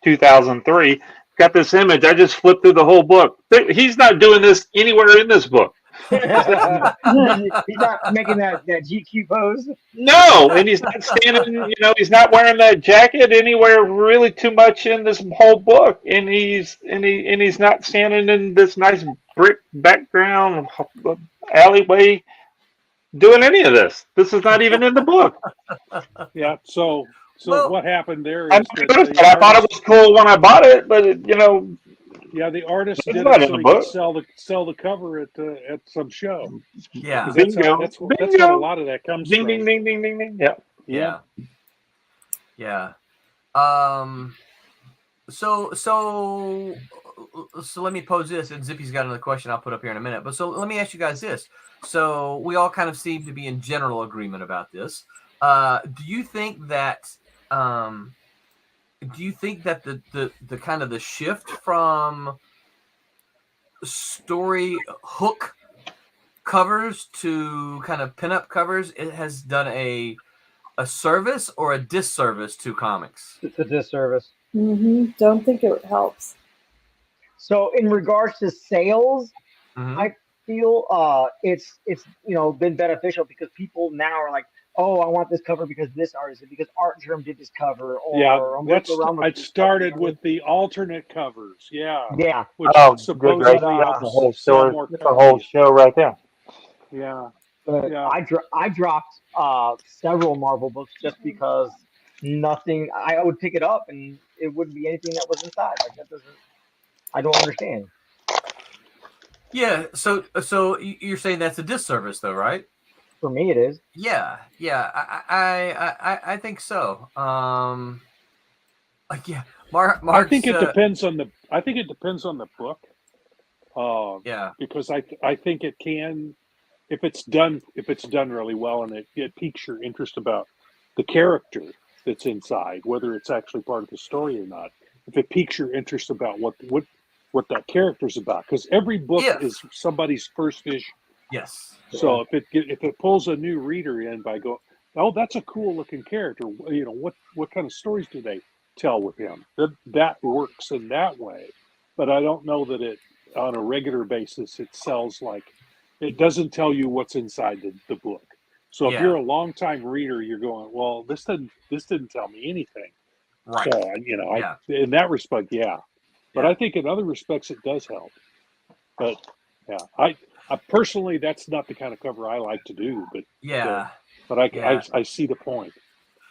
2003. Got this image. I just flipped through the whole book. He's not doing this anywhere in this book. He's not making that GQ pose. No, and he's not standing. He's not wearing that jacket anywhere really too much in this whole book, and he's not standing in this nice brick background alleyway doing any of this. This is not even in the book. Yeah. So what happened there is I thought it was cool when I bought it, but yeah, the artist did it so he could sell the cover at some show. Yeah, that's what a lot of that comes ding, from. Ding, ding, ding, ding, ding. Yeah. So let me pose this, and Zippy's got another question I'll put up here in a minute. But so let me ask you guys this. So we all kind of seem to be in general agreement about this. Do you think that the kind of the shift from story hook covers to kind of pinup covers, it has done a service or a disservice to comics? It's a disservice. Don't think it helps. So in regards to sales, I feel it's been beneficial because people now are like, oh, I want this cover because this artist, because Art Germ did this cover. Or it started with the alternate covers. Yeah. Which supposedly that's the whole story. That's the whole show right there. Yeah. But I dropped several Marvel books just because nothing. I would pick it up and it wouldn't be anything that was inside. Like that doesn't. I don't understand. Yeah. So you're saying that's a disservice, though, right? For me, it is. Yeah. I think so. Yeah. Mark. I think it depends on the. I think it depends on the book. Yeah. Because I think it can, if it's done really well and it piques your interest about the character that's inside, whether it's actually part of the story or not. If it piques your interest about what that character's about, because every book is somebody's first vision. Yes. So if it pulls a new reader in by going, oh, that's a cool looking character. What kind of stories do they tell with him? That works in that way. But I don't know that it on a regular basis it sells like it doesn't tell you what's inside the book. So if you're a longtime reader, you're going, well, this didn't tell me anything. Right. So in that respect, But I think in other respects it does help. But I personally, that's not the kind of cover I like to do. But I see the point.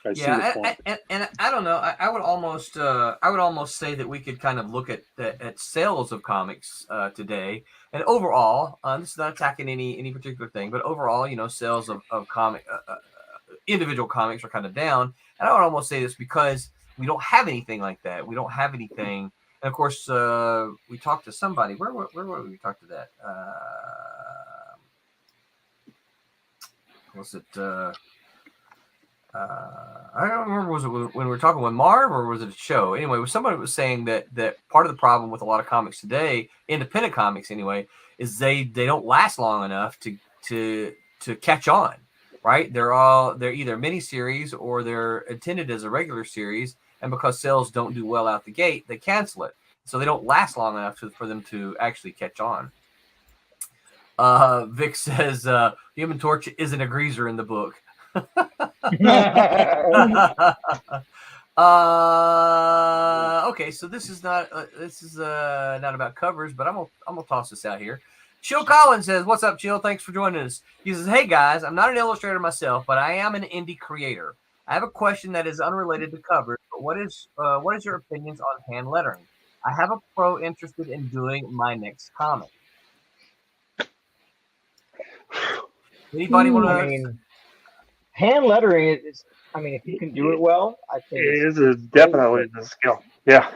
And I don't know. I would almost say that we could kind of look at sales of comics today, and overall, this is not attacking any particular thing, but overall, sales of comic individual comics are kind of down. And I would almost say this because we don't have anything like that. We don't have anything. And of course, we talked to somebody. Where were we? Talked to that? Was it? I don't remember. Was it when we were talking with Marv, or was it a show? Anyway, somebody was saying that part of the problem with a lot of comics today, independent comics anyway, is they don't last long enough to catch on. Right? They're either miniseries or they're intended as a regular series, and because sales don't do well out the gate, they cancel it. So they don't last long enough for them to actually catch on. Vic says Human Torch isn't a greaser in the book. Okay, so this is not about covers, but I'm gonna toss this out here. Chill Collins says, "What's up, Chill? Thanks for joining us." He says, "Hey guys, I'm not an illustrator myself, but I am an indie creator. I have a question that is unrelated to covers. But what is your opinions on hand lettering? I have a pro interested in doing my next comic." Anybody want to? I mean, hand lettering is. I mean, if you can do it well, I think it is definitely a skill. Yeah.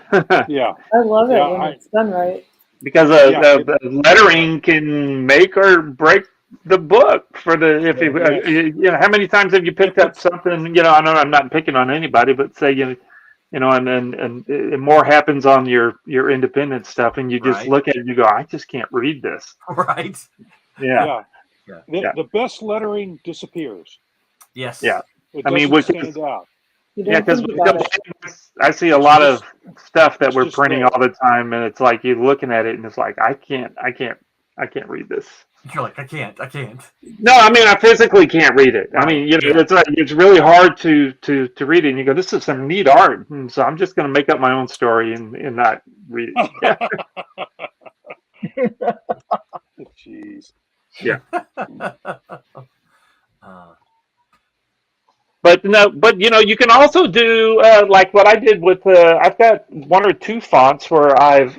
Yeah. I love it when it's done right. Because the lettering can make or break the book for the how many times have you picked up something, I know I'm not picking on anybody, but say and more happens on your independent stuff, and you just look at it and you go, I just can't read this. Right. Yeah. The best lettering disappears. Yes. Yeah. It doesn't stand out. Because I see a lot of stuff that we're printing all the time, and it's like you're looking at it, and it's like I can't read this. You're like, I can't. No, I mean I physically can't read it. Right. I mean, it's really hard to read it, and you go, this is some neat art, and so I'm just going to make up my own story and not read it. Jeez. Yeah. But you can also do like what I did with I've got one or two fonts where I've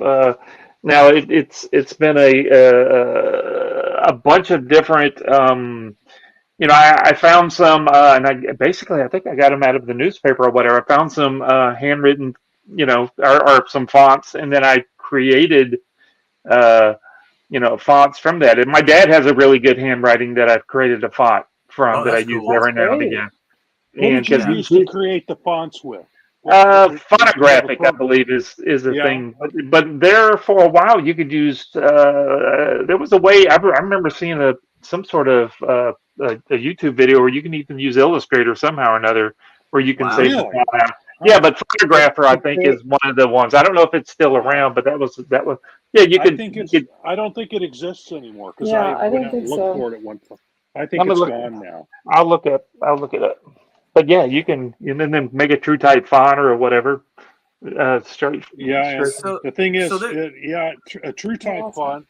now it's been a bunch of different I found some and I think I got them out of the newspaper or whatever. I found some handwritten or some fonts, and then I created fonts from that. And my dad has a really good handwriting that I've created a font from that I use every now and again. What did you use to create the fonts with? Phonographic, I believe, is a thing. But there for a while, you could use. There was a way. I remember seeing some sort of a YouTube video where you can even use Illustrator somehow or another, where you can say. Really? Yeah, but Phonographer, I think, is one of the ones. I don't know if it's still around, but that was. Yeah, you could. I don't think it exists anymore because I went don't out and think looked so. for it at one point. I think it's gone now. I'll look it up. But yeah, you can and then make a true type font or whatever. Straight. So, the thing is, a true type font.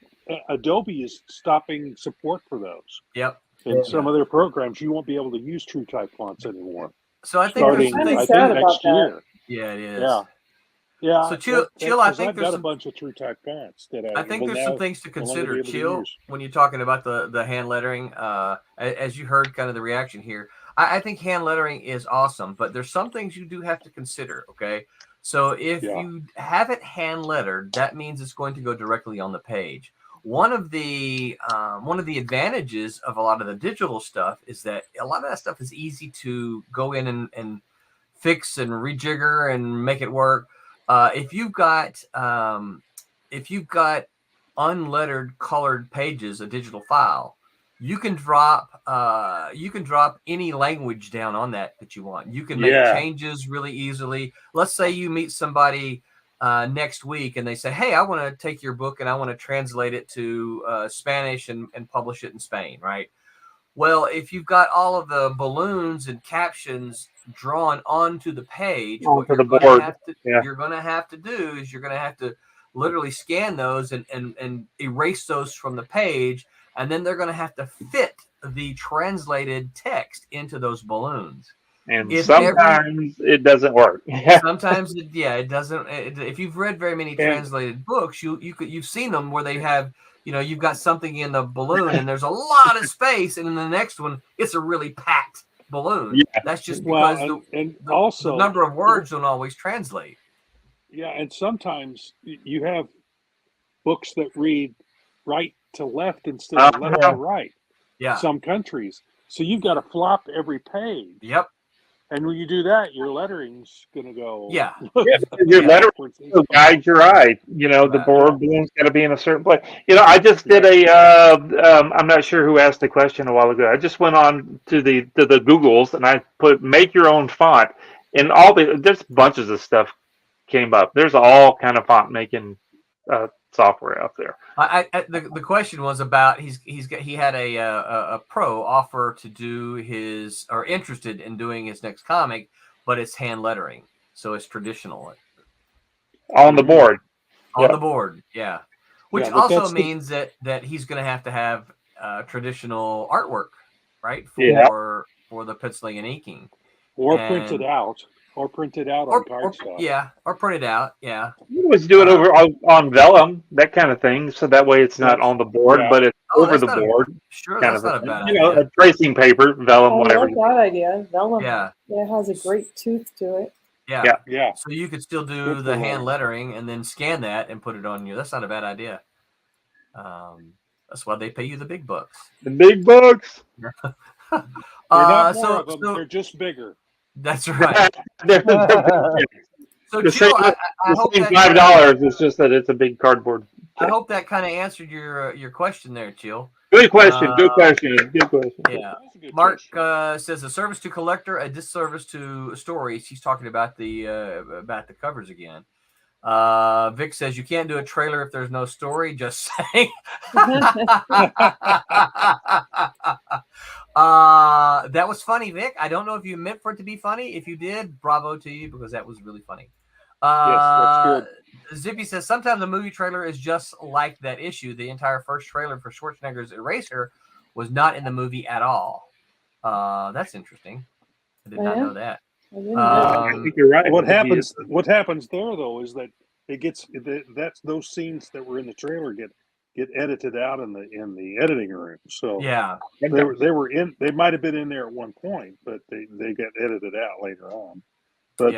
Adobe is stopping support for those. Yep. In some of their programs, you won't be able to use true type fonts anymore. So I think starting, next year. Yeah, it is. Yeah. So Chill, I think I've got a bunch of true type fonts that I think there's some things to consider, Chill, when you're talking about the hand lettering. As you heard, kind of the reaction here. I think hand lettering is awesome, but there's some things you do have to consider. Okay, so if you have it hand lettered, that means it's going to go directly on the page. One of the advantages of a lot of the digital stuff is that a lot of that stuff is easy to go in and fix and rejigger and make it work. If you've got unlettered colored pages, a digital file, you can drop any language down on that you want. You can make changes really easily. Let's say you meet somebody next week and they say, hey, I want to take your book and I want to translate it to Spanish and publish it in Spain, right? Well, if you've got all of the balloons and captions drawn onto the page, what you're going to have to do is you're going to have to literally scan those and erase those from the page. And then they're going to have to fit the translated text into those balloons. And sometimes it doesn't work. Sometimes it doesn't. If you've read very many translated books, you've seen them where they have, you've got something in the balloon and there's a lot of space, and in the next one it's a really packed balloon. Yeah. That's just Well, because and the also number of words don't always translate. Yeah, and sometimes you have books that read right to left instead of left to right. Yeah. Some countries, so you've got to flop every page. Yep. And when you do that, your lettering's going to go. Yeah. Your lettering will guide your eye. You know, the board balloon's got to be in a certain place. You know, I just did I'm not sure who asked the question a while ago. I just went on to the Googles and I put make your own font, and there's bunches of stuff came up. There's all kind of font making software out there. The question was about he had a pro offer to do his, or interested in doing his next comic, but it's hand lettering, so it's traditional on the board. On the board, yeah. Which also means that he's going to have traditional artwork, right? For the penciling and inking, or printed out. Or printed out on cardstock. Yeah, or printed out. Yeah. You always do it over on vellum, that kind of thing, so that way it's not on the board, but it's over the board. Sure, kind that's of not a bad idea. idea. A tracing paper, vellum, whatever. I like that idea. Vellum. Yeah. It has a great tooth to it. Yeah. So you could still do the hand lettering and then scan that and put it on you. That's not a bad idea. That's why they pay you the big bucks. The big bucks. They're not more of them. They're just bigger. That's right. So the Jill, I hope same that $5. It's just that it's a big cardboard. I hope that kind of answered your question there, Jill. Good question. Good question. Yeah. Mark says a service to collector, a disservice to stories. He's talking about the covers again. Vic says you can't do a trailer if there's no story. Just saying. That was funny, Vic. I don't know if you meant for it to be funny. If you did, bravo to you, because that was really funny. Yes, that's good. Zippy says sometimes a movie trailer is just like that issue. The entire first trailer for Schwarzenegger's Eraser was not in the movie at all. That's interesting. I did not know that. I think you're right. What happens there though is that those scenes that were in the trailer get edited out in the editing room. So yeah, they might have been in there at one point, but they get edited out later on. But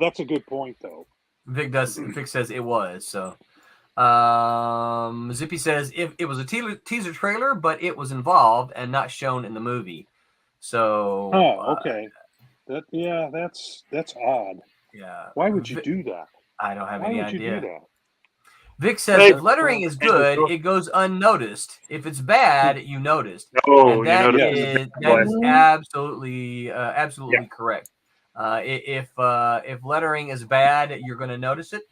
that's a good point though. Vic says it was. So Zippy says if it was a teaser trailer, but it was involved and not shown in the movie. So okay. That's odd. Yeah. Why would you do that? I don't have Why any would idea. you do that? Vic says if lettering is good, it goes unnoticed. If it's bad, you noticed. And that is absolutely correct. If lettering is bad, you're going to notice it.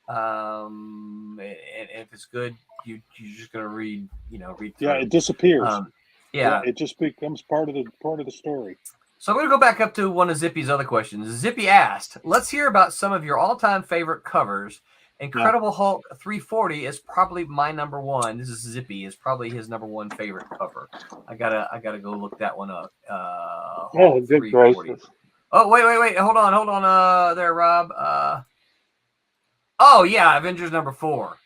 And if it's good, you're just going to read through. Yeah, it disappears. It just becomes part of the story. So I'm going to go back up to one of Zippy's other questions. Zippy asked, let's hear about some of your all-time favorite covers. Incredible Hulk 340 is probably my number one. This is Zippy. Is probably his number one favorite cover. I gotta go look that one up. Good gracious. Oh, wait. Hold on there, Rob. Oh, yeah, Avengers number 4.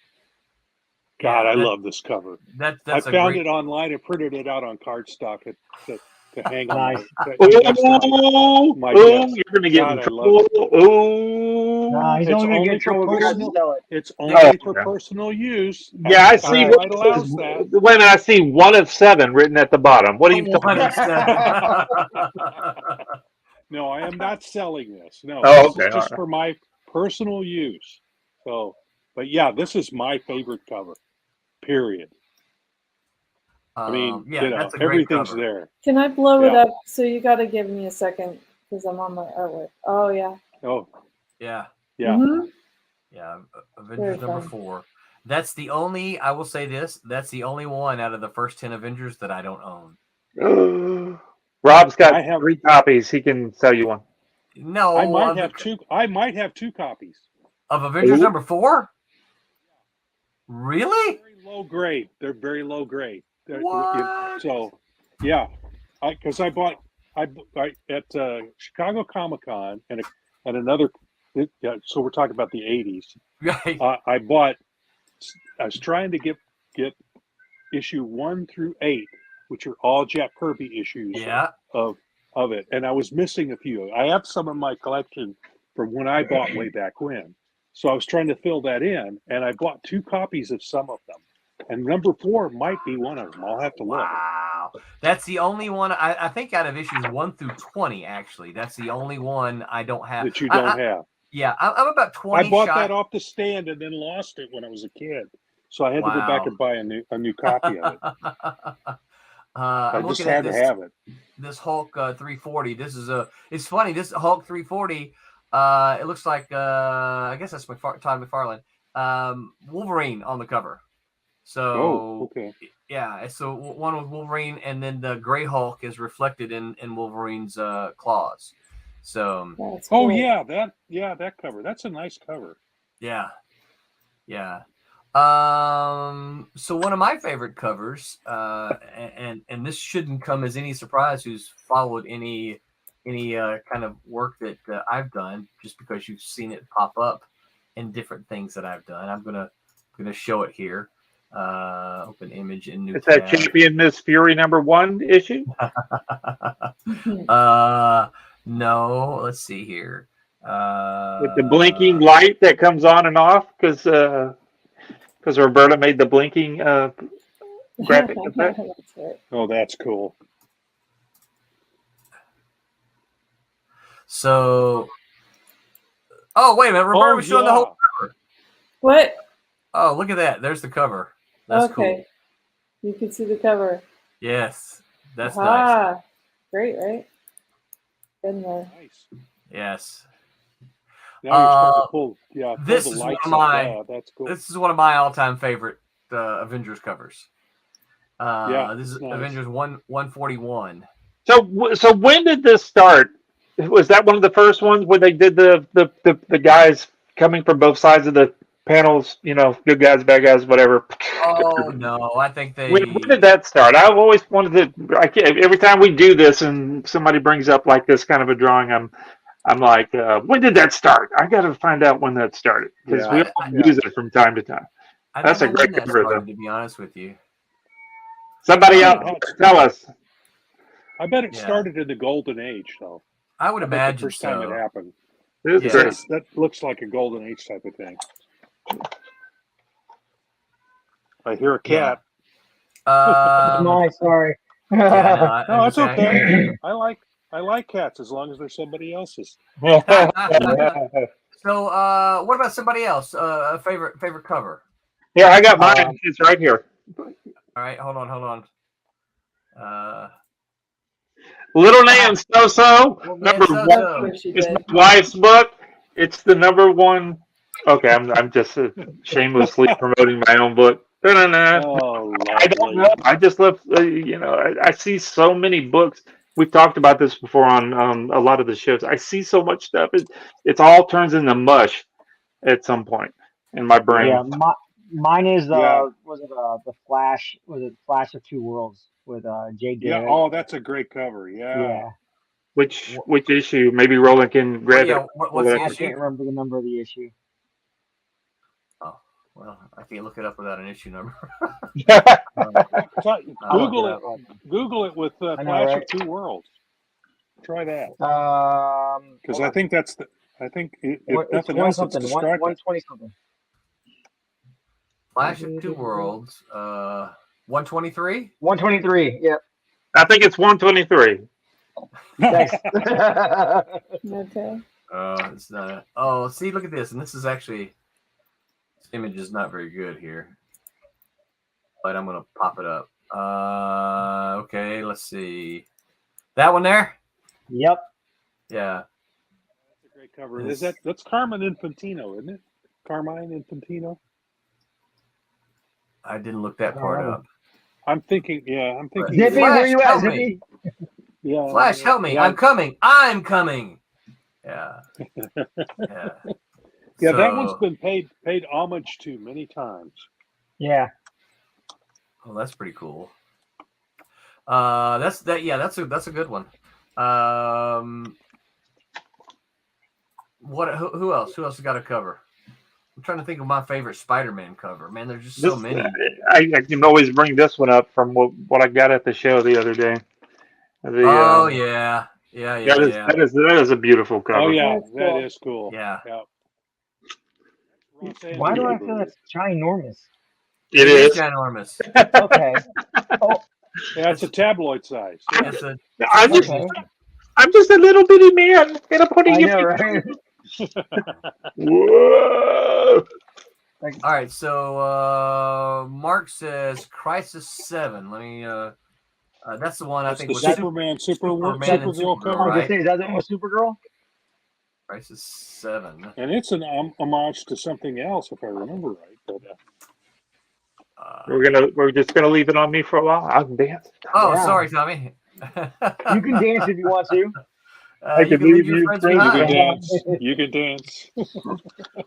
God, I love this cover. I found it online and printed it out on cardstock to hang on. Nice. You're going to get in trouble. He's only going to get in trouble if he doesn't sell it. It's only for personal use. Yeah, I see. Wait a minute, I see 1 of 7 written at the bottom. What are you talking about? No, I am not selling this. No, this is just for my personal use. So, but yeah, this is my favorite cover. Period. I mean, that's a great everything's cover. there. Can I blow it up? So you got to give me a second because I'm on my artwork. Oh yeah. Oh. Yeah. Yeah. Mm-hmm. Yeah. Avengers number 4. That's the only. I will say this. That's the only one out of the first 10 Avengers that I don't own. Rob's got 3 copies. He can sell you one. No, I might have 2 copies of Avengers number 4. Really? Very low grade. They're very low grade. What? So, yeah, because I bought at Chicago Comic-Con and another. So we're talking about the 80s. Right. I was trying to get issue 1 through 8, which are all Jack Kirby issues. Yeah. Of of it, and I was missing a few. I have some in my collection from when I bought way back when. So I was trying to fill that in, and I bought 2 copies of some of them. And number 4 might be one of them. I'll have to look. Wow. That's the only one, I think out of issues 1 through 20, actually. That's the only one I don't have. That you don't have. Yeah, I'm about 20 I bought shy. that off the stand and then lost it when I was a kid. So I had to go back and buy a new copy of it. I just had to have it. This Hulk 340. This is it's funny. This Hulk 340. It looks like I guess that's Todd McFarlane. Wolverine on the cover. So okay. Yeah, so one with Wolverine, and then the Gray Hulk is reflected in Wolverine's claws. So cool. that cover. That's a nice cover. Yeah. So one of my favorite covers, and this shouldn't come as any surprise who's followed any kind of work that I've done, just because you've seen it pop up in different things that I've done. I'm gonna show it here. Open image in new. Is that Champion Miss Fury #1 issue? No. Let's see here. With the blinking light that comes on and off, because Roberta made the blinking graphic effect. Oh, that's cool. So, wait a minute. Roberta was showing the whole cover. What? Oh, look at that. There's the cover. That's cool. You can see the cover. Yes. That's nice. Great, right? In there. Nice. Yes. Now you're starting to pull, this the is lights one of my. up. That's cool. This is one of my all-time favorite Avengers covers. This is nice. Avengers 141. So when did this start? Was that one of the first ones where they did the guys coming from both sides of the panels? You know, good guys, bad guys, whatever. Oh no, I think they. When did that start? I've always wanted to. Every time we do this and somebody brings up like this kind of a drawing, I'm like, when did that start? I got to find out when that started, because we use it from time to time. That's a great cover, though. To be honest with you, somebody else tell us. I bet it started in the Golden Age, though. I would imagine the first time it happened. That looks like a Golden Age type of thing. I hear a cat. No, sorry. No, it's okay. I like cats as long as they're somebody else's. So, what about somebody else? A favorite cover? Yeah, I got mine. It's right here. All right, hold on. Little Nan So #1. It's my wife's book. It's the #1. Okay, I'm just shamelessly promoting my own book. Oh, I don't know. I just love, I see so many books. We've talked about this before on a lot of the shows. I see so much stuff. It all turns into mush at some point in my brain. Yeah, mine is was it the Flash? Was it Flash of Two Worlds with Jay Garrett? Yeah. Oh, that's a great cover. Yeah. Which issue? Maybe Roland can grab it. What's the I issue? can't remember the number of the issue. Oh, well, I can't look it up without an issue number. Google it with Flash of Two Worlds. Try that. Because I think that's the. I think if nothing else, it's distracting. 120 something. Flash of Two Worlds. 123. 123. Yep. I think it's 123. Thanks. Okay. It's not. Oh, see, look at this, and this is actually. This image is not very good here, but I'm gonna pop it up. Okay, let's see. That one there. Yep. Yeah. That's a great cover. That's Carmine Infantino, isn't it? Carmine Infantino. I didn't look that part up. I'm thinking. Zippy, Flash, where you at, help Zippy? me. Yeah. Flash, help me! I'm coming. I'm coming. Yeah. Yeah. Yeah, that one's been paid homage to many times. Yeah. Oh, that's pretty cool. That's a good one. Who else? Who else has got a cover? I'm trying to think of my favorite Spider-Man cover. Man, there's just so many. I can always bring this one up from what I got at the show the other day. Yeah. Yeah. That is a beautiful cover. Oh yeah, That's that cool. is cool. Yeah. Why do I feel that's ginormous? It is. ginormous. Okay. Oh, Yeah, it's a tabloid size. Yeah. It's a I'm just a little bitty man in a putty. I know, right? Whoa. All right, so Mark says Crisis 7. Let me. That's the one That's I think the was Superman, Supergirl, Supergirl cover, I was right? gonna say, is that the one with Supergirl? Crisis 7. and it's an homage to something else, if I remember right. But, We're just gonna leave it on me for a while. I can dance. Oh, Yeah. sorry, Tommy. You can dance if you want to. You can leave your friends you can behind. dance. You can dance.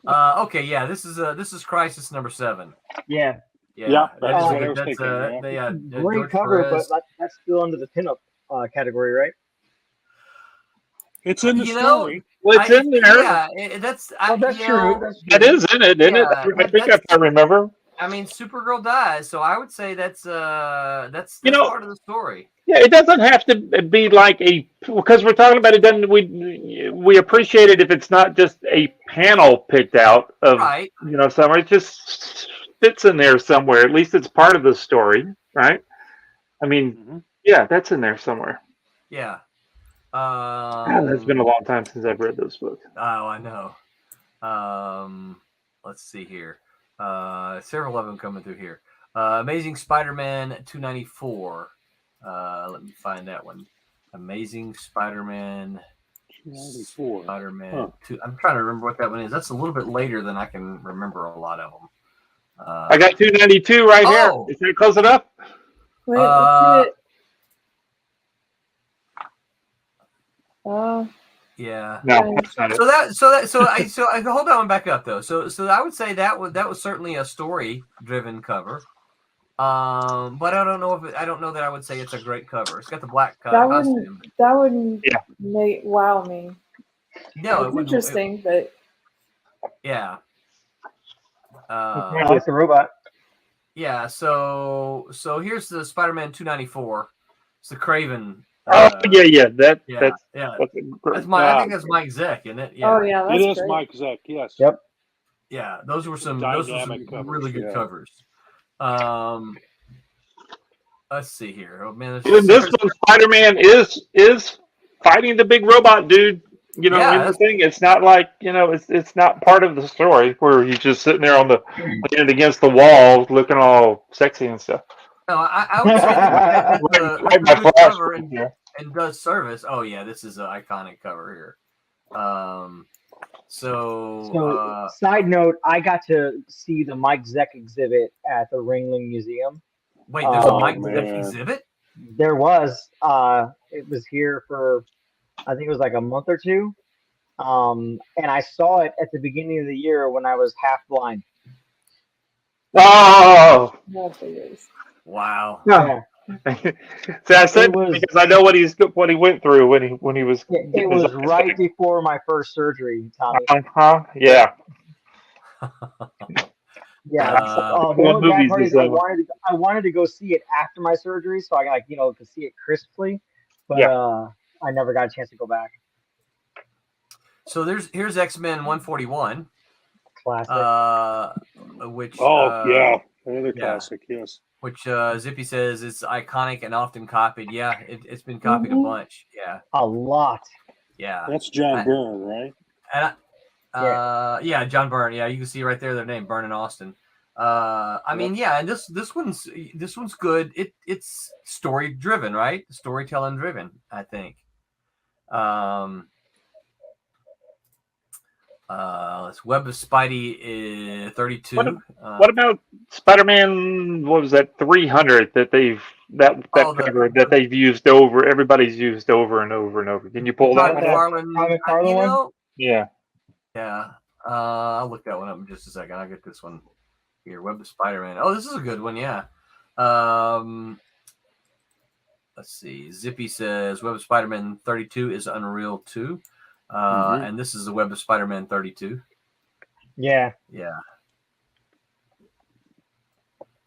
Okay, yeah, this is Crisis number 7. Yeah. Yeah, that that's is what a I was good- thinking, yeah. Great George cover, Perez. but that's still under the pinup category, right? It's in the You know, story. Well, it's in there. Yeah, that's Well, that's you true. know, That's true. That is in it, isn't it? Yeah, I think I remember. I mean, Supergirl dies, so I would say that's You know, part of the story. Yeah, it doesn't have to be like because we're talking about it. Doesn't we appreciate it if it's not just a panel picked out of Right. somewhere. It just fits in there somewhere. At least it's part of the story, right? I mean, yeah, that's in there somewhere. Yeah. It's been a long time since I've read those books. Oh, I know. Let's see here. Several of them coming through here. Amazing Spider-Man 294. Let me find that one. Amazing Spider-Man 294. Spider-Man 2. I'm trying to remember what that one is. That's a little bit later than I can remember a lot of them. I got 292 right here. Is that close enough? Wait, let's see it. Yeah. No, that's not it. So I hold that one back up though. So I would say that was certainly a story driven cover. But I don't know that I would say it's a great cover. It's got the black costume. That wouldn't wow me. No, it's interesting, but yeah. I like the robot. Yeah, so here's the Spider-Man 294. It's the Craven. That's I think that's Mike Zeck, isn't it? Yeah. Oh yeah, that's it is great. Mike Zeck. Yes. Yep. Yeah, those were some Dynamic covers, really good yeah. covers. Let's see here. Oh man, In this one, Spider-Man is fighting the big robot dude. In the thing, it's not like it's not part of the story where he's just sitting there leaning against the wall, looking all sexy and stuff. No, I would say that's a good cover and does service. Oh yeah, this is an iconic cover here. Side note, I got to see the Mike Zeck exhibit at the Ringling Museum. Wait, there's a Mike Zeck exhibit? There was. It was here for, I think it was like a month or two. And I saw it at the beginning of the year when I was half blind. Oh! Wow. Yeah. See, I said because I know what he went through when he was. It was right before my first surgery, Tommy. Yeah. Yeah. The only bad part is I wanted to go see it after my surgery, so I could see it crisply, but I never got a chance to go back. So here's X-Men 141. Classic. Which another classic. Yes. Which Zippy says is iconic and often copied. Yeah, it's been copied a bunch. Yeah. A lot. Yeah. That's John Byrne, right? And John Byrne. Yeah, you can see right there their name, Byrne and Austin. I mean, yeah, and this one's good. It's story driven, right? Storytelling driven, I think. Web of Spidey 32. What about Spider-Man? What was that 300 that cover that they've used over? Everybody's used over and over and over. Can you pull that McFarlane one? Yeah. Yeah. I'll look that one up in just a second. I'll get this one here. Web of Spider-Man. Oh, this is a good one. Yeah. Let's see. Zippy says Web of Spider-Man 32 is Unreal 2. And this is the Web of Spider-Man 32. Yeah.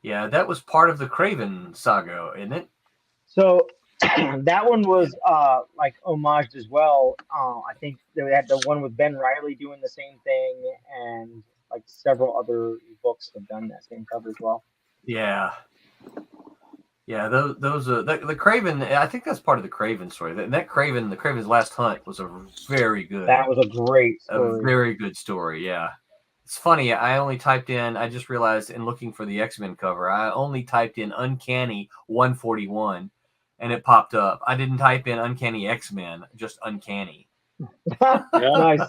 Yeah, that was part of the Craven saga, isn't it? So that one was like homaged as well. I think they had the one with Ben Reilly doing the same thing, and like several other books have done that same cover as well. Yeah. Yeah, those the Craven. I think that's part of the Craven story. That Craven, the Craven's Last Hunt, was a very good. That was a great story. A very good story. Yeah, it's funny. I only typed in. I just realized in looking for the X-Men cover, I only typed in Uncanny 141, and it popped up. I didn't type in Uncanny X-Men, just Uncanny. Nice.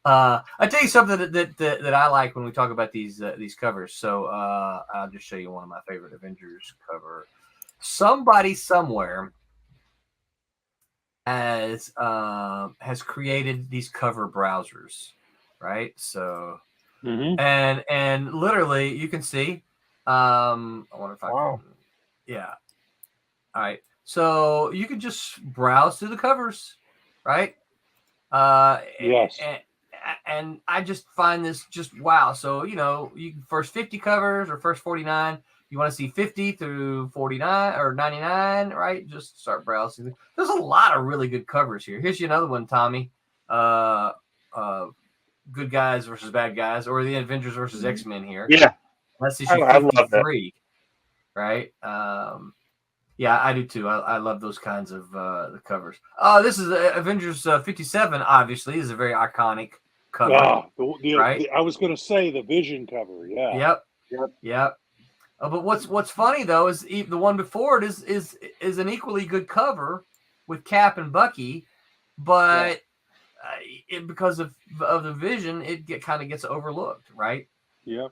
I tell you something that I like when we talk about these covers. So I'll just show you one of my favorite Avengers cover. Somebody somewhere has created these cover browsers, right? So and literally you can see. I wonder if I can. Yeah. All right. So you can just browse through the covers, right? Yes. And I just find this just wow. So, you know, you first 50 covers or first 49, you want to see 50 through 49 or 99, right? Just start browsing. There's a lot of really good covers here. Here's you another one, Tommy. Good guys versus bad guys, or the Avengers versus X-Men here. Yeah. Let's see, 53, right? Yeah, I do too. I love those kinds of the covers. This is Avengers 57. Obviously, this is a very iconic cover. Right? I was going to say the Vision cover. Yeah. Yep. But what's funny though is the one before it is an equally good cover with Cap and Bucky, but because of the Vision, it kind of gets overlooked, right? Yep.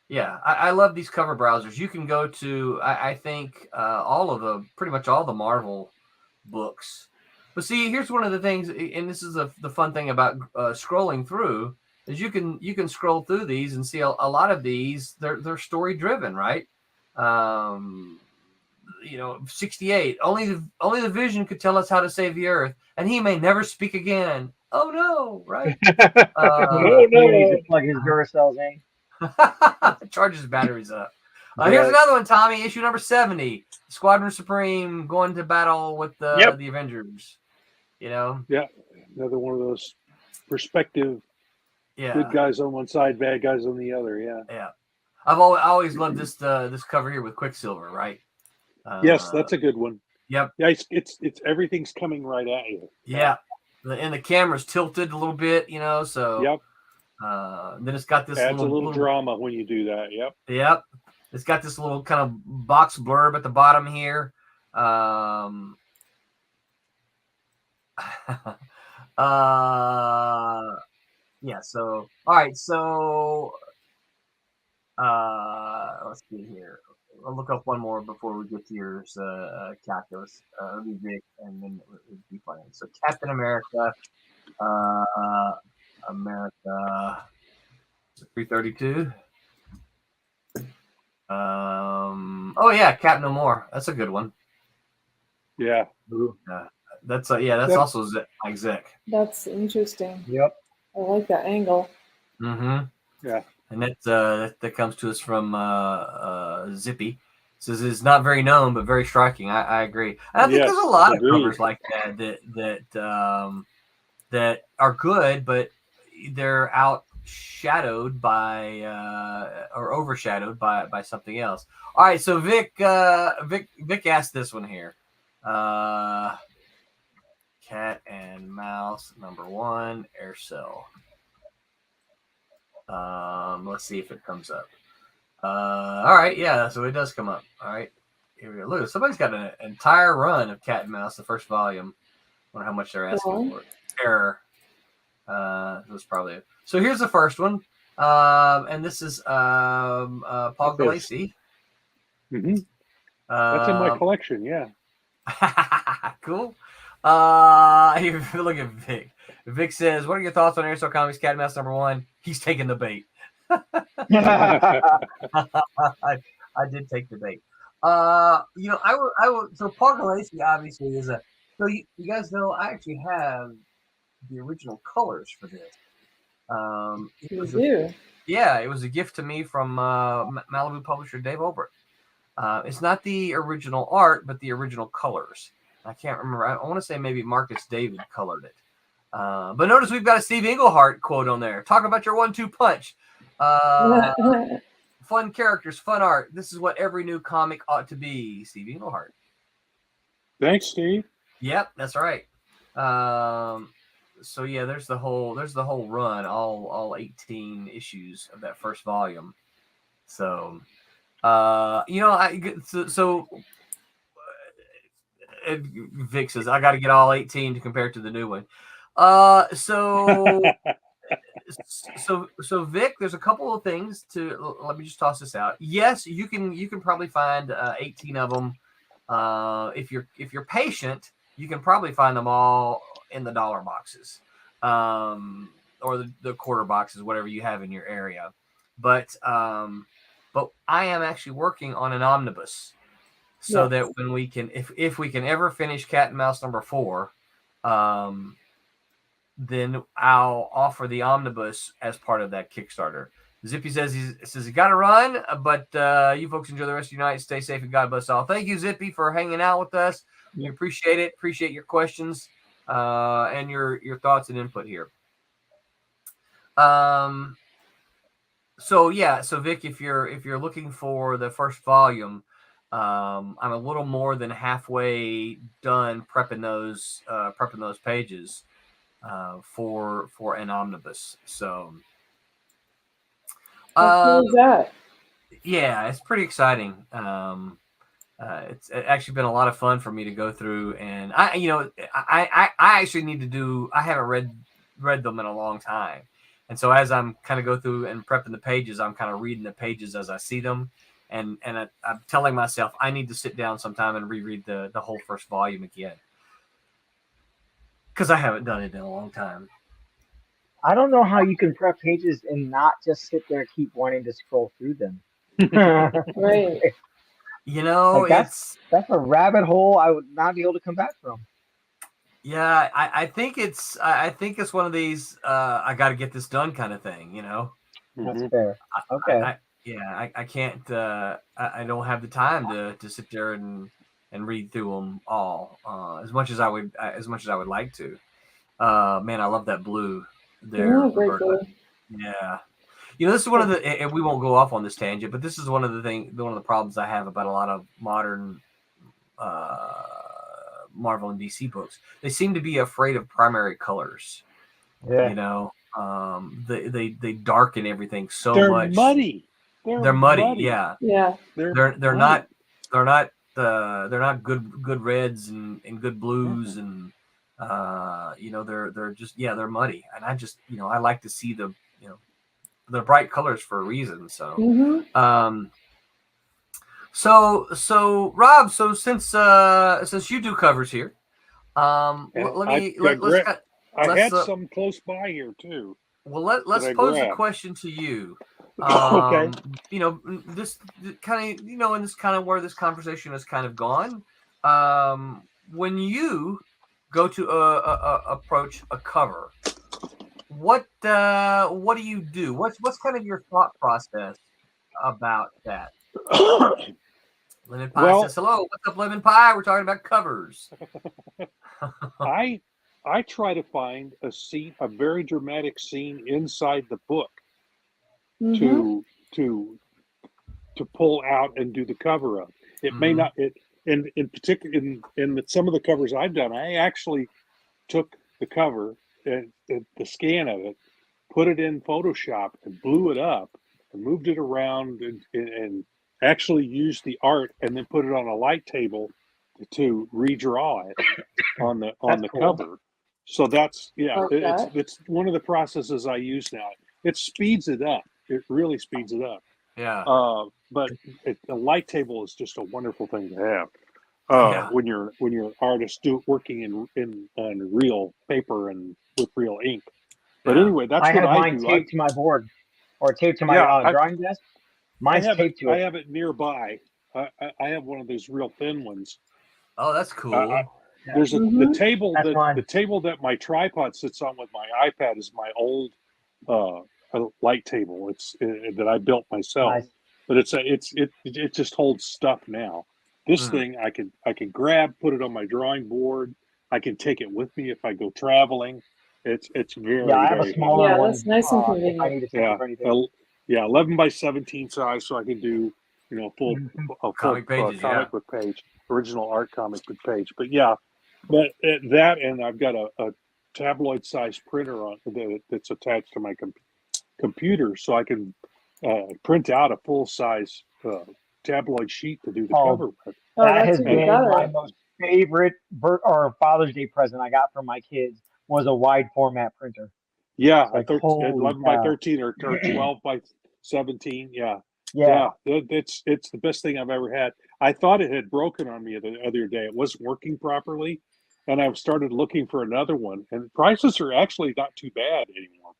Yeah, I love these cover browsers. You can go to, I think, pretty much all the Marvel books. But see, here's one of the things, and this is the fun thing about scrolling through, is you can scroll through these and see a lot of these, they're story driven, right? 68. Only the Vision could tell us how to save the Earth, and he may never speak again. Oh no, right? No. Just plug his Duracells in. Charges batteries up. Here's another one, Tommy. Issue number 70. Squadron Supreme going to battle with the Avengers. You know? Yeah. Another one of those perspective. Yeah. Good guys on one side, bad guys on the other. Yeah. Yeah. I've always loved this cover here with Quicksilver, right? Yes, that's a good one. Yep. Yeah, it's everything's coming right at you. Yeah. And the camera's tilted a little bit, you know, so. Yep. Then it's got this adds a little drama when you do that. Yep. It's got this little kind of box blurb at the bottom here. Yeah. So all right. So let's see here. I'll look up one more before we get to yours, Calculus. It'll be Vic, and then it'll be funny. So Captain America. America 332. Cap No More. That's a good one. Yeah. That's also like Zick. That's interesting. Yep. I like that angle. Mm-hmm. Yeah. And that comes to us from Zippy. It says it's not very known but very striking. I agree. And I think there's a lot of covers like that are good, but they're outshadowed by or overshadowed by something else. All right, so Vic asked this one here. Cat and Mouse #1 Air Cell. Let's see if it comes up. All right, yeah, so it does come up. All right, here we go. Look, somebody's got an entire run of Cat and Mouse, the first volume. Wonder how much they're asking for it. Error. It was probably it. So here's the first one, and this is Paul Gulacy. Mm-hmm. That's in my collection. Yeah. Cool. Look at Vic. Vic says, "What are your thoughts on Air Cell Comics Cat and Mouse #1?" He's taking the bait. I did take the bait. I will. So Paul Gulacy obviously is a. So you guys know I actually have the original colors for this. It was a gift to me from Malibu publisher Dave Olbrich. It's not the original art, but the original colors. I can't remember. I want to say maybe Marcus David colored it. But notice we've got a Steve Englehart quote on there. Talk about your 1-2 punch. Fun characters, fun art. This is what every new comic ought to be. Steve Englehart. Thanks, Steve. Yep, that's right. So yeah, there's the whole run, all 18 issues of that first volume. So Vic says I got to get all 18 to compare it to the new one. So Vic, there's a couple of things to let me just toss this out. Yes, you can probably find 18 of them. If you're patient, you can probably find them all in the dollar boxes, or the quarter boxes, whatever you have in your area. But I am actually working on an omnibus, so that when we can, if we can ever finish Cat and Mouse number 4, then I'll offer the omnibus as part of that Kickstarter. Zippy says he got to run, but you folks enjoy the rest of your night. Stay safe and God bless all. Thank you, Zippy, for hanging out with us. We appreciate it. Appreciate your questions and your thoughts and input here. So Vic, if you're looking for the first volume, I'm a little more than halfway done prepping those pages for an omnibus. So how cool is that? Yeah, it's pretty exciting. It's actually been a lot of fun for me to go through, and I actually need to do. I haven't read them in a long time, and so as I'm kind of go through and prepping the pages, I'm kind of reading the pages as I see them, and I'm telling myself I need to sit down sometime and reread the whole first volume again, because I haven't done it in a long time. I don't know how you can prep pages and not just sit there and keep wanting to scroll through them. Right. That's a rabbit hole I would not be able to come back from. Yeah, I think it's one of these I got to get this done kind of thing. That's fair. Okay. I can't. I don't have the time to sit there and read through them all as much as I would like to. Man, I love that blue there. Yeah. This is one of the, and we won't go off on this tangent, but this is one of the problems I have about a lot of modern Marvel and DC books. They seem to be afraid of primary colors. Yeah. They darken everything so They're much. Muddy. They're muddy. Yeah. Yeah. They're not good reds and good blues and they're just they're muddy, and I just I like to see the the bright colors for a reason. So so Rob, so since you do covers here, let's had some close by here too. Well, let's pose a question to you. Okay. This kind of and this kind of where this conversation has kind of gone. When you go to approach a cover, what do you do? What's kind of your thought process about that? Lemon Pie says hello. What's up, Lemon Pie? We're talking about covers. I try to find a very dramatic scene inside the book to pull out and do the cover of. It may not. In particular, in some of the covers I've done, I actually took the cover and the scan of it, put it in Photoshop and blew it up and moved it around and actually used the art and then put it on a light table to redraw it on the cover. So that's it's one of the processes I use now. It speeds it up. It really speeds it up. Yeah. But a light table is just a wonderful thing to have. When you're an artist working on real paper and with real ink. But anyway, that's what I do. I have mine taped to my board or taped to my drawing desk. Mine's taped to it. I have it nearby. I have one of those real thin ones. Oh, that's cool. There's the table the table that my tripod sits on with my iPad is my old light table. It's that I built myself. Nice. but it just holds stuff now. This thing I can grab, put it on my drawing board. I can take it with me if I go traveling. It's very, I have a very smaller Yeah, one. that's nice and If I convenient. need to take it for anything. 11 by 17 size, so I can do a full Comic pages, comic book page, original art comic book page. But that, and I've got a tabloid size printer on that's attached to my computer, so I can print out a full size tabloid sheet to do the cover with. Oh, That that's has even been better. my most favorite Father's Day present I got from my kids was a wide format printer. Yeah, Like, 11 by 13 or 12 by 17. Yeah. It's the best thing I've ever had. I thought it had broken on me the other day. It wasn't working properly, and I've started looking for another one. And prices are actually not too bad anymore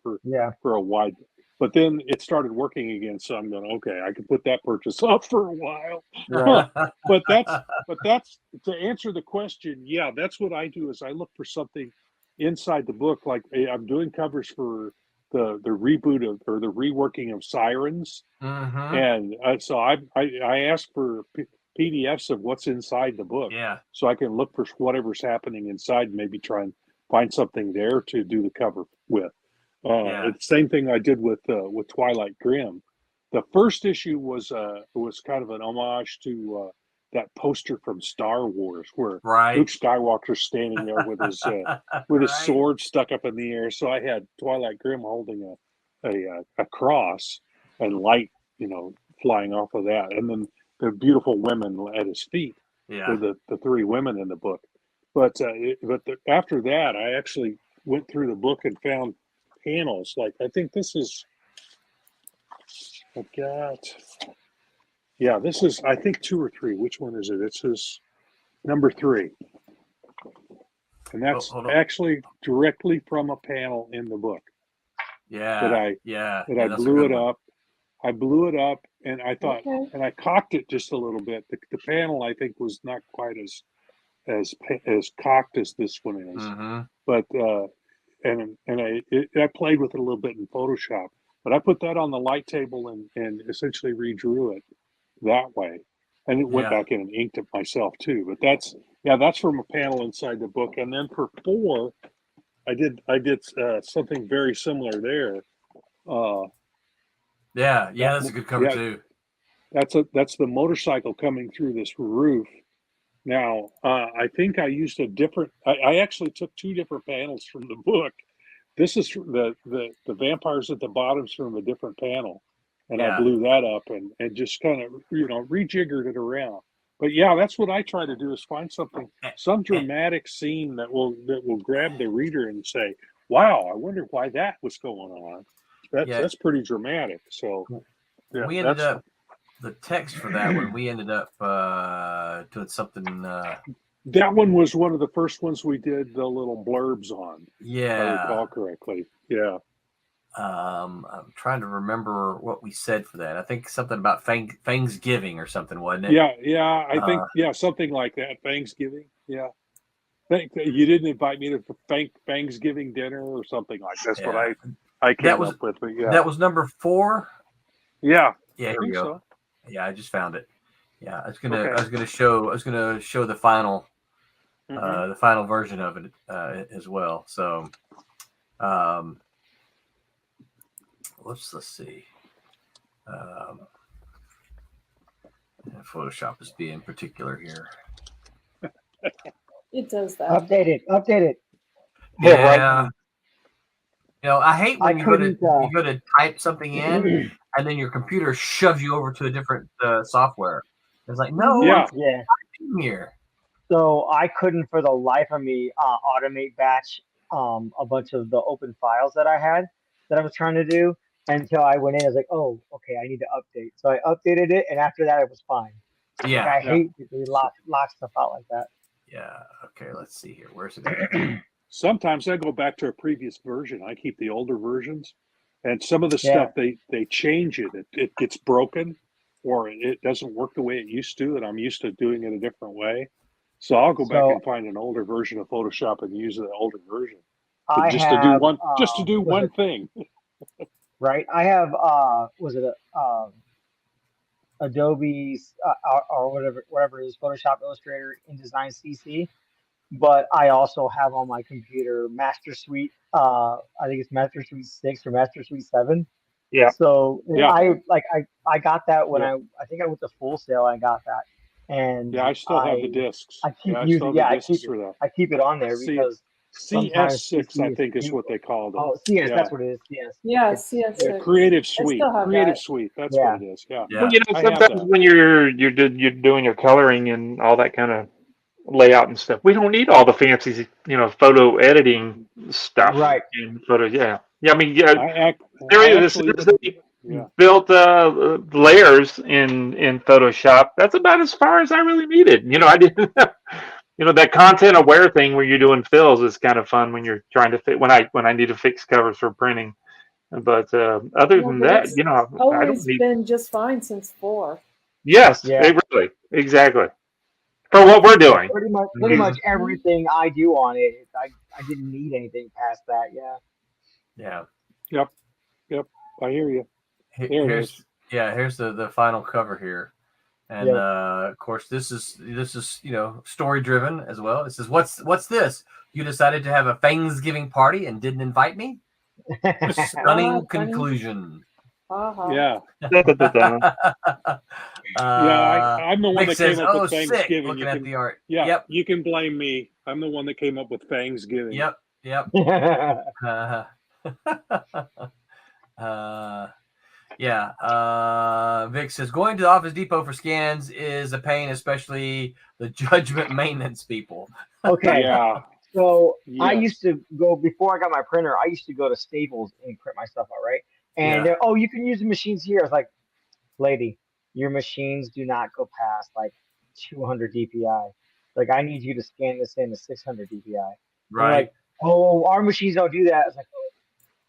for a wide. But then it started working again, so I'm going, okay, I can put that purchase off for a while. Right. but that's to answer the question. Yeah, that's what I do is I look for something inside the book. Like I'm doing covers for the reboot or the reworking of Sirens, and so I ask for PDFs of what's inside the book, so I can look for whatever's happening inside, and maybe try and find something there to do the cover with. It's the same thing I did with Twilight Grim. The first issue was kind of an homage to that poster from Star Wars where Luke Skywalker's standing there with his his sword stuck up in the air. So I had Twilight Grim holding a cross and light, flying off of that, and then the beautiful women at his feet. The three women in the book. But after that, I actually went through the book and found panels. Like I think this is. I've got. Yeah, this is, I think, 2 or 3. Which one is it? This is number 3. And that's actually directly from a panel in the book. I blew it up. I blew it up, and I thought, and I cocked it just a little bit. The panel, I think, was not quite as cocked as this one is. But I played with it a little bit in Photoshop. But I put that on the light table and essentially redrew it that way, and it went back in and inked it myself too. But that's from a panel inside the book. And then for 4, I did something very similar there. That's a good cover too. That's the motorcycle coming through this roof. Now I think I used a different. I actually took 2 different panels from the book. This is the vampires at the bottom's from a different panel. And I blew that up and just kind of, rejiggered it around. But that's what I try to do is find some dramatic scene that will grab the reader and say, wow, I wonder why that was going on. That's pretty dramatic. So we ended up, the text for that one, we ended up doing something. That one was one of the first ones we did the little blurbs on. Yeah. If I recall correctly. Yeah. I'm trying to remember what we said for that. I think something about Thanksgiving or something, wasn't it? Yeah. I think something like that. Thanksgiving. Yeah. You didn't invite me to Thanksgiving dinner or something like that. That's what I came up with. But that was number 4. Yeah. Here we go. So. Yeah, I just found it. Yeah, I was gonna show the final version of it as well. So. Let's see. Photoshop is being particular here. It does that. Update it. Yeah. I hate when you go to type something in and then your computer shoves you over to a different software. It's like, no, I'm here. So I couldn't for the life of me automate batch a bunch of the open files that I had that I was trying to do. Until I went in, I was like, "Oh, okay, I need to update." So I updated it, and after that, it was fine. Yeah, I hate that they lock stuff out like that. Yeah. Okay. Let's see here. Where's it at? Sometimes I go back to a previous version. I keep the older versions, and some of the stuff they change it. It gets broken, or it doesn't work the way it used to, and I'm used to doing it a different way. So I'll go back and find an older version of Photoshop and use the older version to do one thing. Right. I have Adobe or whatever it is, Photoshop, Illustrator, InDesign CC. But I also have on my computer Master Suite. I think it's Master Suite 6 or Master Suite 7. Yeah. So Yeah. I got that when Yeah. I think I went to Full Sail. I got that, and Yeah, I still have the discs. I keep I using. still Yeah, have the discs for that. I keep it on there because sometimes CS6, I CC think, is what they called it. Oh, CS, Yeah. that's what it is. CS. Yeah, It's- CS6. Creative I Suite. still have Creative that. Suite. That's Yeah. what it is. Yeah. Yeah. Well, you know, I have sometimes that. when you're doing your coloring and all that kind of layout and stuff, we don't need all the fancy, photo editing stuff Right. in photo. Yeah. I mean, yeah. I Seriously, actually, yeah. built layers in Photoshop. That's about as far as I really needed. I didn't. That content aware thing where you're doing fills is kind of fun when you're trying to fit when I need to fix covers for printing. But other than that, It's I don't always need. been just fine since 4. Yes, Yeah. really, exactly. For what we're doing. Pretty much everything I do on it, I didn't need anything past that. Yeah. Yeah. Yep. I hear you. There it is. Yeah, here's the final cover here. And of course this is story driven as well. It says, What's this? You decided to have a Thanksgiving party and didn't invite me? Stunning conclusion. Yeah. I'm the one that came up with Thanksgiving. Looking at the art. Yeah. Yep. You can blame me. I'm the one that came up with Thanksgiving. Yep. Vic says going to the Office Depot for scans is a pain, especially the judgment maintenance people. Okay. Yeah. So Yeah. I used to go before I got my printer. I used to go to Staples and print my stuff out, right? And Yeah. you can use the machines here. I was like, lady, your machines do not go past like 200 DPI. Like I need you to scan this in to 600 DPI. Right. Like, oh, our machines don't do that. I was like,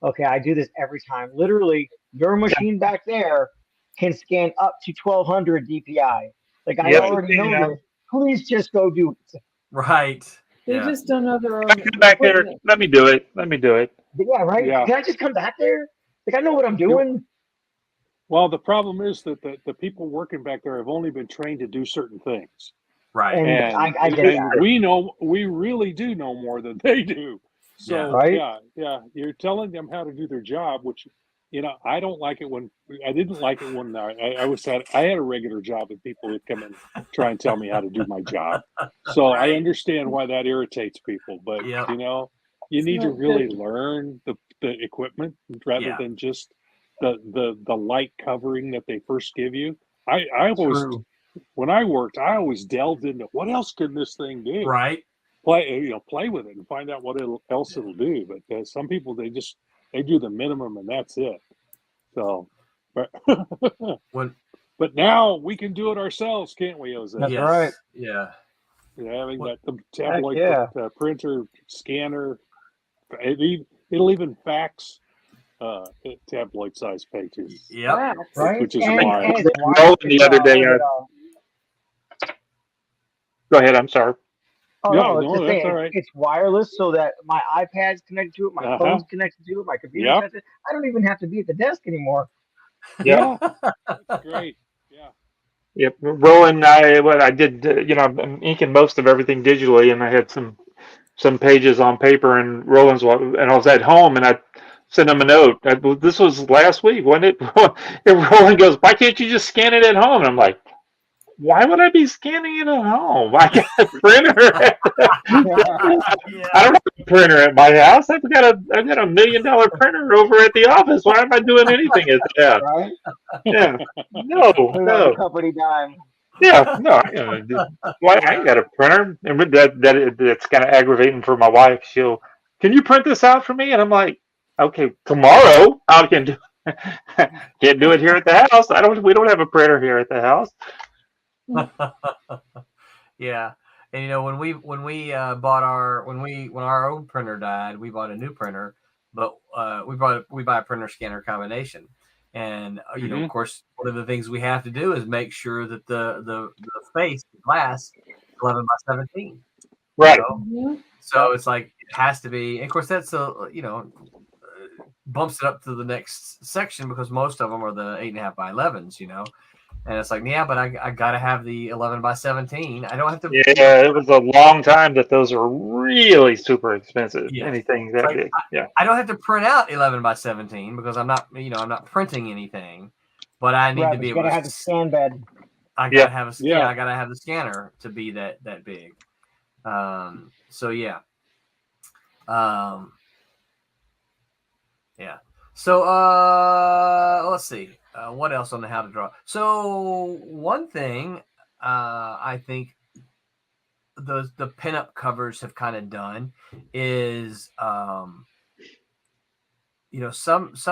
okay, I do this every time. Literally, your machine back there can scan up to 1200 DPI. Like I already know this. Please just go do it. Right. They just don't know their own. Come back there. Let me do it. But yeah, right? Yeah. Can I just come back there? Like I know what I'm doing. Well, the problem is that the people working back there have only been trained to do certain things. Right. And I get that. We really do know more than they do. So yeah, you're telling them how to do their job, which I don't like it when I didn't like it when I had a regular job and people would come and try and tell me how to do my job. So I understand why that irritates people, but you need to really learn the equipment rather than just the light covering that they first give you. I always when I worked, I always delved into what else can this thing do? Right. Play with it and find out what else it'll do. But some people they do the minimum and that's it. So, but now we can do it ourselves, can't we, Jose? That's right. Yeah. Having the tabloid printer scanner, it'll even fax tabloid size pages. Yep. Right. Which is and wild. The other day. Go ahead. I'm sorry. No, that's all right. It's wireless, so that my iPad's connected to it, my phone's connected to it, my computer's connected. I don't even have to be at the desk anymore. Yeah. That's great. Yeah. Yep. Roland, I did, I'm inking most of everything digitally, and I had some pages on paper, and Roland's, and I was at home, and I sent him a note. This was last week, wasn't it? And Roland goes, "Why can't you just scan it at home?" And I'm like, why would I be scanning it at home? I got a printer. I don't have a printer at my house. I've got a $1 million printer over at the office. Why am I doing anything at that? Right? Yeah. No. Company dime. Yeah. No. Why I ain't got a printer, and that's kind of aggravating for my wife. Can you print this out for me? And I'm like, okay, tomorrow I can do. Can't do it here at the house. We don't have a printer here at the house. Yeah, and when we bought when our old printer died, we bought a new printer, but we buy a printer scanner combination, and of course one of the things we have to do is make sure that the face, the glass, 11 by 17, right? So it's like it has to be. And of course that's bumps it up to the next section because most of them are the 8.5 by 11s, And it's like, yeah, but I got to have the 11 by 17. I don't have to. Yeah, it was a long time that those are really super expensive. Yeah. Anything that Like, big. Yeah. I don't have to print out 11 by 17 because I'm not printing anything, but I need to be you able gotta to have the scan bed. I gotta have I gotta have the scanner to be that big. So yeah. Yeah. So let's see. What else on the how to draw? So one thing I think the pinup covers have kind of done is some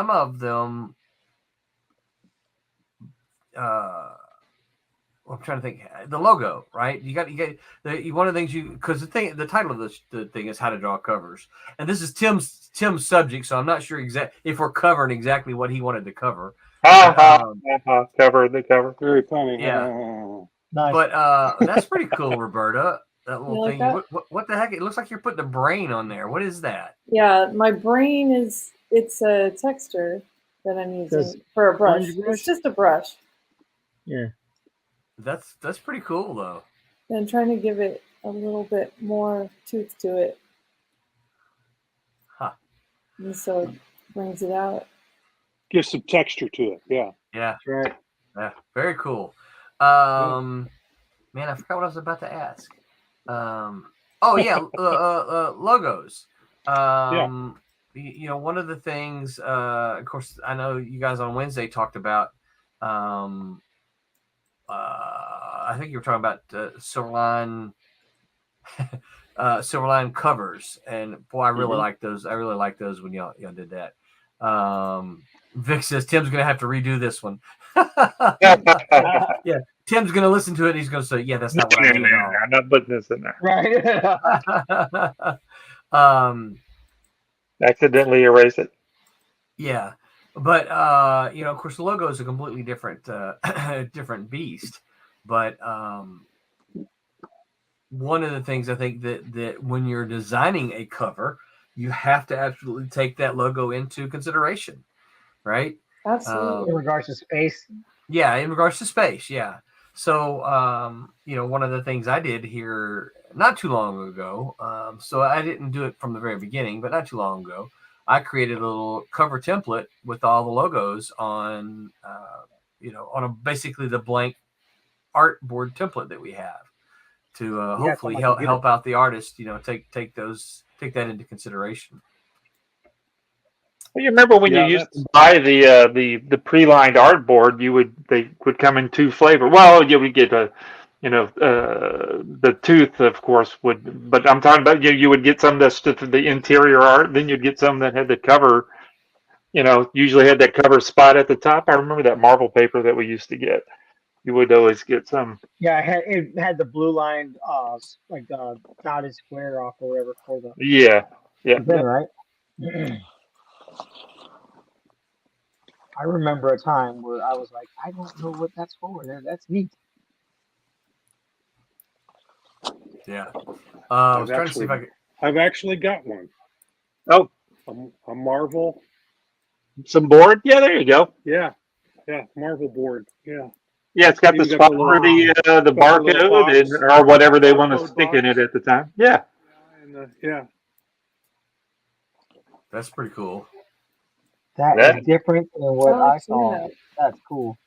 of them I'm trying to think the logo, right? You got one of the things because the title of the thing is how to draw covers, and this is Tim's subject, so I'm not sure if we're covering exactly what he wanted to cover. Cover the cover. Very funny. Yeah. Nice. But that's pretty cool, Roberta. That little like thing. that? What the heck? It looks like you're putting a brain on there. What is that? Yeah, my brain it's a texture that I'm using for a brush. It's just a brush. Yeah. That's pretty cool though. And I'm trying to give it a little bit more tooth to it. Huh. And so it brings it out. Give some texture to it. Yeah. Yeah. That's right. Yeah. Very cool. Man, I forgot what I was about to ask. Logos. One of the things, of course, I know you guys on Wednesday talked about. I think you were talking about Silverline covers, and boy, I really like those. I really like those when y'all did that. Vic says Tim's gonna have to redo this one. Yeah, Tim's gonna listen to it and he's gonna say, "Yeah, that's not what I mean." I'm not putting this in there. Right. Accidentally erase it. Yeah, but of course, the logo is a completely different different beast. But one of the things I think that when you're designing a cover, you have to absolutely take that logo into consideration, right? Absolutely. In regards to space. Yeah, in regards to space, yeah. So one of the things I did here not too long ago, so I didn't do it from the very beginning, but not too long ago, I created a little cover template with all the logos on basically the blank artboard template that we have to hopefully help out the artist, take that into consideration. Well, you remember when you used to buy the pre-lined artboard, they would come in two flavors. Well, you would get the tooth, of course, but I'm talking about you would get some that's just the interior art, then you'd get some that had the cover, usually had that cover spot at the top. I remember that Marvel paper that we used to get. You would always get some. Yeah, it had the blue line, dotted square off or whatever for the. Yeah. Right. I remember a time where I was like, I don't know what that's for. That's neat. Yeah. I was trying to see if I could. I've actually got one. Oh. A Marvel. Some board? Yeah, there you go. Yeah. Marvel board. Yeah. Yeah, it's got the spot for the barcode or whatever they want to stick in it at the time. Yeah. Yeah. That's pretty cool. That is different than what I saw. That's cool.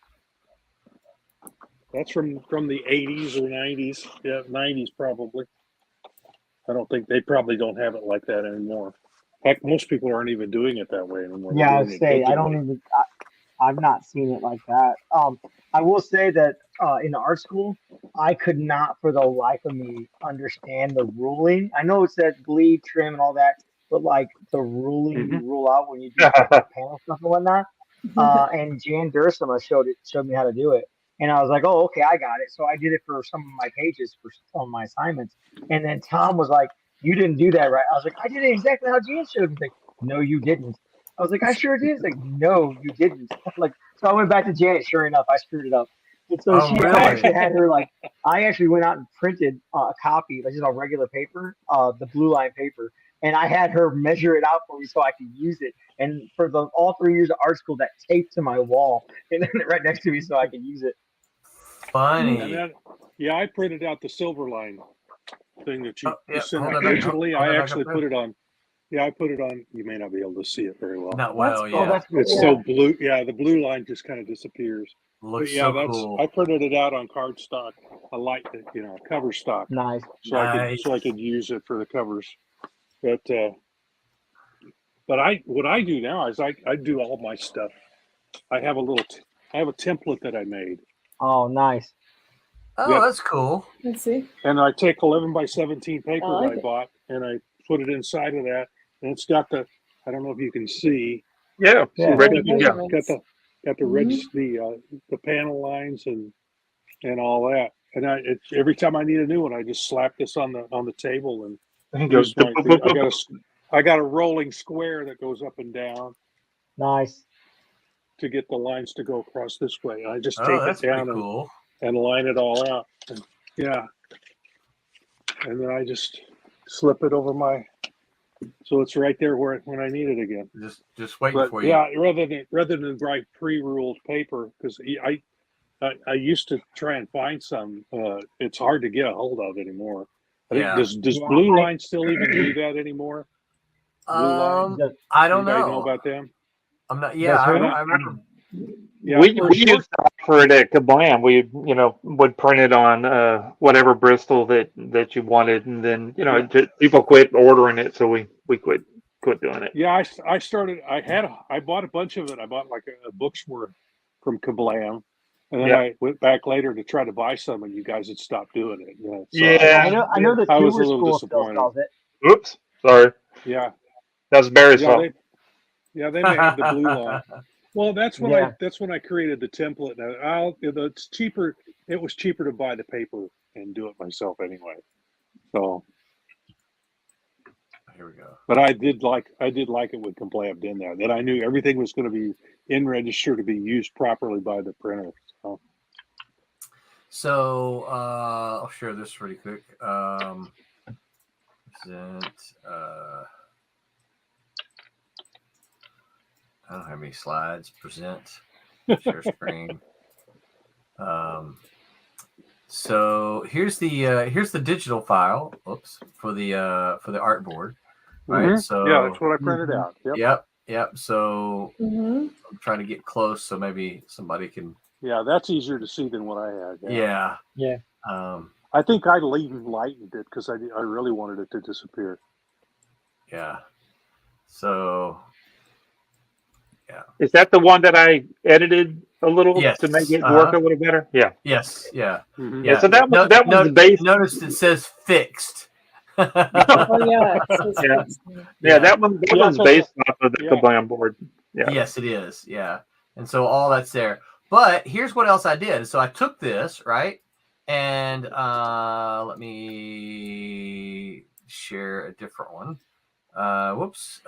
That's from the 80s or 90s. Yeah, 90s probably. I don't think they probably don't have it like that anymore. Heck, most people aren't even doing it that way anymore. Yeah, I'd say I've not seen it like that. I will say that in art school, I could not for the life of me understand the ruling. I know it said bleed, trim, and all that, but like the ruling you rule out when you do panel stuff and whatnot. And Jan Dursuma showed me how to do it. And I was like, oh, okay, I got it. So I did it for some of my pages for some of my assignments. And then Tom was like, you didn't do that right. I was like, I did it exactly how Jan showed me. He's like, no, you didn't. I was like, I sure did. He's like, no, you didn't. So I went back to Janet. Sure enough, I screwed it up. And so I actually had her I actually went out and printed a copy, just on regular paper, the blue line paper. And I had her measure it out for me so I could use it. And for all 3 years of art school, that taped to my wall and then right next to me so I could use it. funny. And then, yeah, I printed out the Silverline thing that you Yeah, sent hold out that back- digitally. hold that I back actually up there. put it on. Yeah, I put it on. You may not be able to see it very well. Not well, That's yeah. cool. that's cool. It's so blue. Yeah, the blue line just kind of disappears. Looks But yeah, so cool. I printed it out on cardstock, a light, cover stock, Nice. so I could use it for the covers. But what I do now is I do all my stuff. I have I have a template that I made, Oh, nice. Oh, Yep. that's cool. Let's see. and I take 11x17 paper I like that I it. bought, and I put it inside of that, and it's got I don't know if you can see, Yeah. Yeah. Ready? Yeah. Yeah. got the red the panel lines and all that, and every time I need a new one, I just slap this on the table and And goes. use my I got a rolling square that goes up and down Nice. to get the lines to go across this way. I just Oh, tape that's it down pretty cool. and line it all out. And, yeah. And then I just slip it over so it's right there when I need it again. Just waiting But for you. yeah, rather than write pre-ruled paper, because I used to try and find some. It's hard to get a hold of anymore. I think, Yeah. does Yeah, Blue Line still even do that anymore? Blue Line? I don't Anybody know. about them? I'm not. Yeah, That's I remember. Yeah, we for a short- used to offer it at Kablam. We would print it on whatever Bristol that you wanted, and then people quit ordering it, so we quit doing it. Yeah, I started. I bought a bunch of it. I bought like a book's worth from Kablam, and then Yeah. I went back later to try to buy some, and you guys had stopped doing it. So Yeah. I know the I was a Tuber little School still disappointed. sells it. Oops. Sorry. Yeah, That was Barry's yeah, fault. they may have the Blue Line. Well, that's when Yeah. I created the template. Now, it's cheaper. It was cheaper to buy the paper and do it myself anyway. So, Here we go. but I did like it when Kablam did that. Then I knew everything was going to be in register to be used properly by the printer. So I'll share this really quick. I don't have any slides. Present. Share screen. So here's the digital file. Oops, for the artboard. Right. Mhm. So yeah, that's what I printed out. Yep. Yep. So Mm-hmm. I'm trying to get close, so maybe somebody can. Yeah, that's easier to see than what I had. Yeah. Yeah. I think I lightened it because I really wanted it to disappear. Yeah. So. Yeah. Is that the one that I edited a little Yes. to make it work a little better? Yeah. Yes. Yeah. Mhm. Yeah. So that was the base. Notice it says fixed. Oh yeah. Yeah. That one's based off of the Yeah. Kablam board. Yeah. Yes, it is. Yeah. And so all that's there. But here's what else I did. So I took this, right? And let me share a different one. Whoops.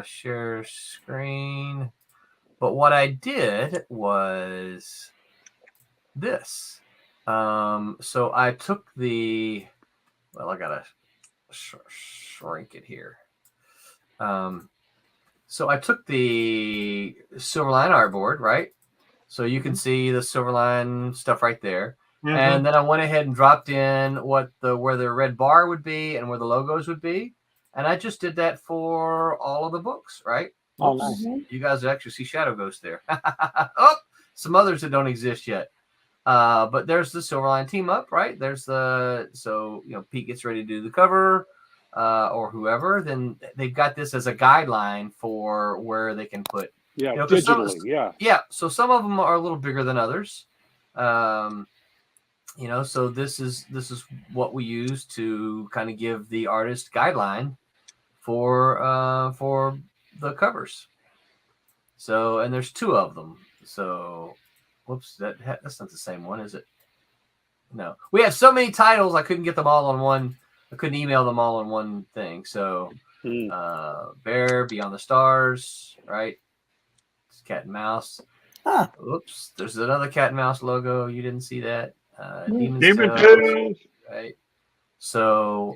Share screen. But what I did was this. So I took I gotta shrink it here. So I took the Silverline artboard, right? So you can see the Silverline stuff right there. Mhm. And then I went ahead and dropped in where the red bar would be and where the logos would be. And I just did that for all of the books, right? Oh, Oops. nice. You guys actually see Shadow Ghost there. Oh, some others that don't exist yet. But there's the Silverline team up, right? There's Pete gets ready to do the cover, or whoever. Then they've got this as a guideline for where they can put. Yeah, 'cause digitally. Yeah. So some of them are a little bigger than others. So this is what we use to kind of give the artist guideline for the covers. So, and there's two of them. So, whoops, that's not the same one, is it? No, we have so many titles. I couldn't get them all on one. I couldn't email them all on one thing. So, Bear, Beyond the Stars, right? It's cat and mouse. Huh. Oops, there's another cat and mouse logo. You didn't see that. Demon Tales, Tales. right? So,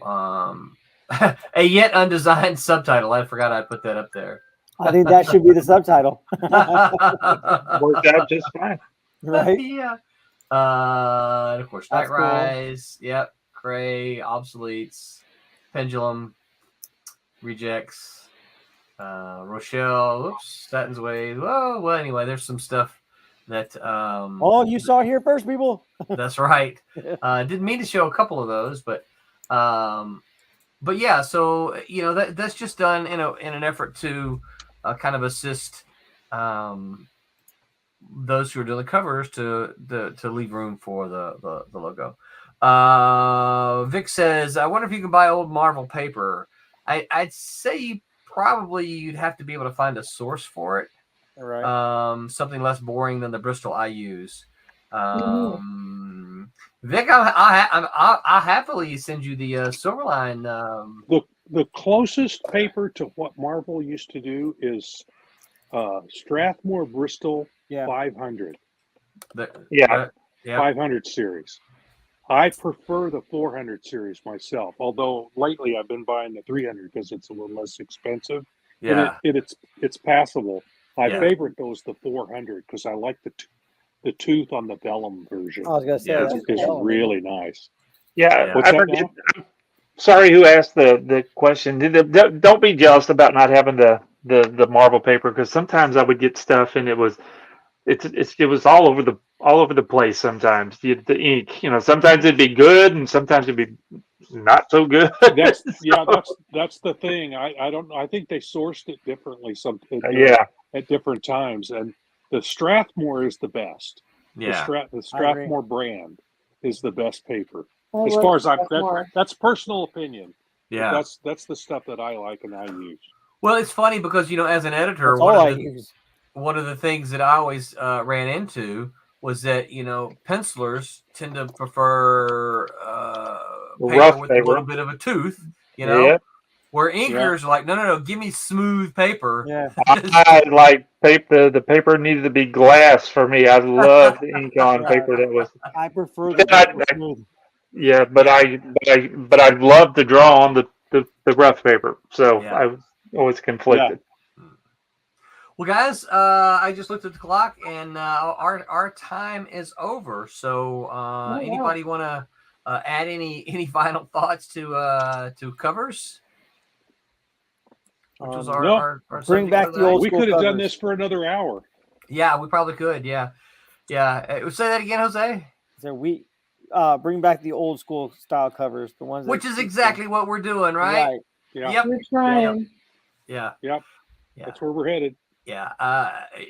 a yet undesigned subtitle. I forgot I put that up there. I think that should be the subtitle. Worked out just fine. Right? Yeah. And of course, That's Nightrise. Cool. Yep. Cray, Obsoletes, Pendulum, Rejects, Rochelle, oops, Satin's Wave. Oh, well, anyway, there's some stuff that. You saw it here first, people. That's right. Didn't mean to show a couple of those, but yeah. So that's just done in an effort to kind of assist those who are doing the covers to leave room for the logo. Vic says, I wonder if you can buy old Marvel paper. I'd say you'd have to be able to find a source for it. All right. Something less boring than the Bristol I use. Vic, I'll happily send you the Silverline. The closest paper to what Marvel used to do is Strathmore Bristol 500. 500 series. I prefer the 400 series myself, although lately I've been buying the 300 because it's a little less expensive. Yeah, it's passable. My favorite though is the 400 because I like the tooth on the vellum version. I was gonna say it's really nice. Yeah, what's that now? Sorry, who asked the question? Don't be jealous about not having the Marvel paper because sometimes I would get stuff and it was all over the place. Sometimes the ink, sometimes it'd be good and sometimes it'd be not so good. That's the thing. I don't know. I think they sourced it differently at different times, and the Strathmore is the best. Yeah, the Strathmore brand is the best paper. As far as that's personal opinion. Yeah, that's the stuff that I like and I use. Well, it's funny because as an editor, one of the things that I always ran into was that pencilers tend to prefer paper with a little bit of a tooth, where inkers are like, no, give me smooth paper. Yeah, I like paper. The paper needed to be glass for me. I love the ink on paper that was. I prefer the smooth. Yeah, but I love to draw on the rough paper, so I was always conflicted. Well, guys, I just looked at the clock, and our time is over. So, anybody want to add any final thoughts to covers? Which was our bring back the old. We could have done this for another hour. Yeah, we probably could. Yeah. Say that again, Jose. So we bring back the old school style covers, the ones. Which is exactly what we're doing, right? Right. Yeah. Yep. We're trying. Yeah. Yep. Yeah. That's where we're headed. Yeah.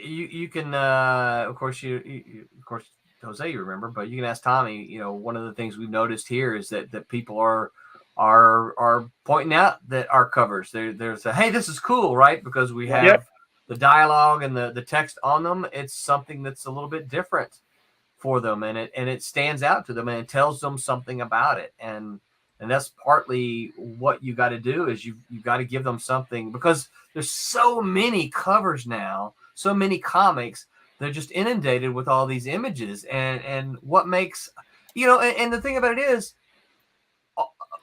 You can of course Jose, you remember, but you can ask Tommy. One of the things we've noticed here is that people are pointing out that our covers there's a, hey, this is cool, right? Because we have the dialogue and the text on them. It's something that's a little bit different for them, and it stands out to them and it tells them something about it, and that's partly what you got to do is you got to give them something, because there's so many covers now, so many comics, they're just inundated with all these images, and what makes and the thing about it is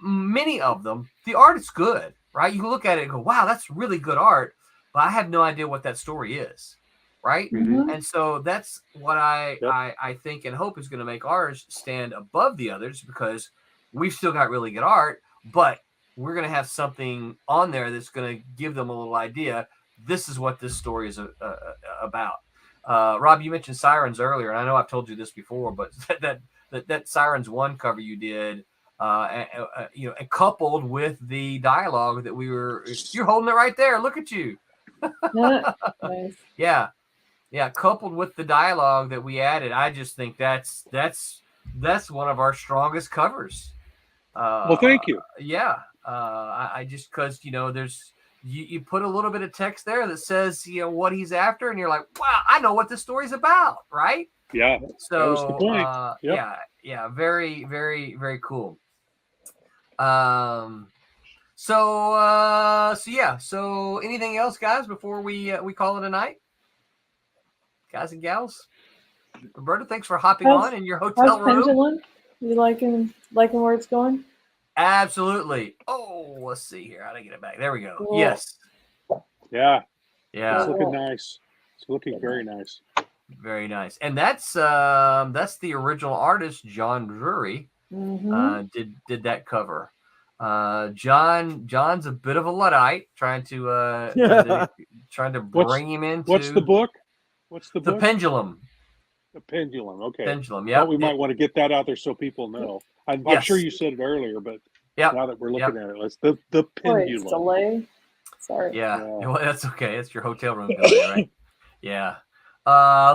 many of them, the art is good, right? You look at it and go, wow, that's really good art, but I have no idea what that story is. Right. Mm-hmm. And so that's what I think and hope is going to make ours stand above the others, because we've still got really good art, but we're going to have something on there that's going to give them a little idea. This is what this story is about. Rob, you mentioned Sirens earlier, and I know I've told you this before, but that Sirens 1 cover you did, and coupled with the dialogue that you're holding it right there. Look at you. Nice. Yeah, coupled with the dialogue that we added, I just think that's one of our strongest covers. Well, thank you. Yeah, I just because there's you put a little bit of text there that says what he's after, and you're like, wow, I know what this story's about, right? Yeah. So that was the point. Yeah, very, very, very cool. So anything else, guys, before we call it a night? Guys and gals, Roberta, thanks for hopping on in your hotel room. Pendulum? You liking where it's going? Absolutely. Oh, let's see here. How do I get it back? There we go. Cool. Yes. Yeah. It's looking nice. It's looking very nice. Very nice. And that's the original artist, John Drury, did that cover. John's a bit of a Luddite, trying to bring him into. What's the book? The Pendulum. The Pendulum. Okay. Pendulum. Yeah. We might want to get that out there so people know. I'm sure you said it earlier, but now that we're looking at it, let's the Pendulum. Delay. Sorry. Yeah. Well, that's okay. It's your hotel room delay, right? Yeah.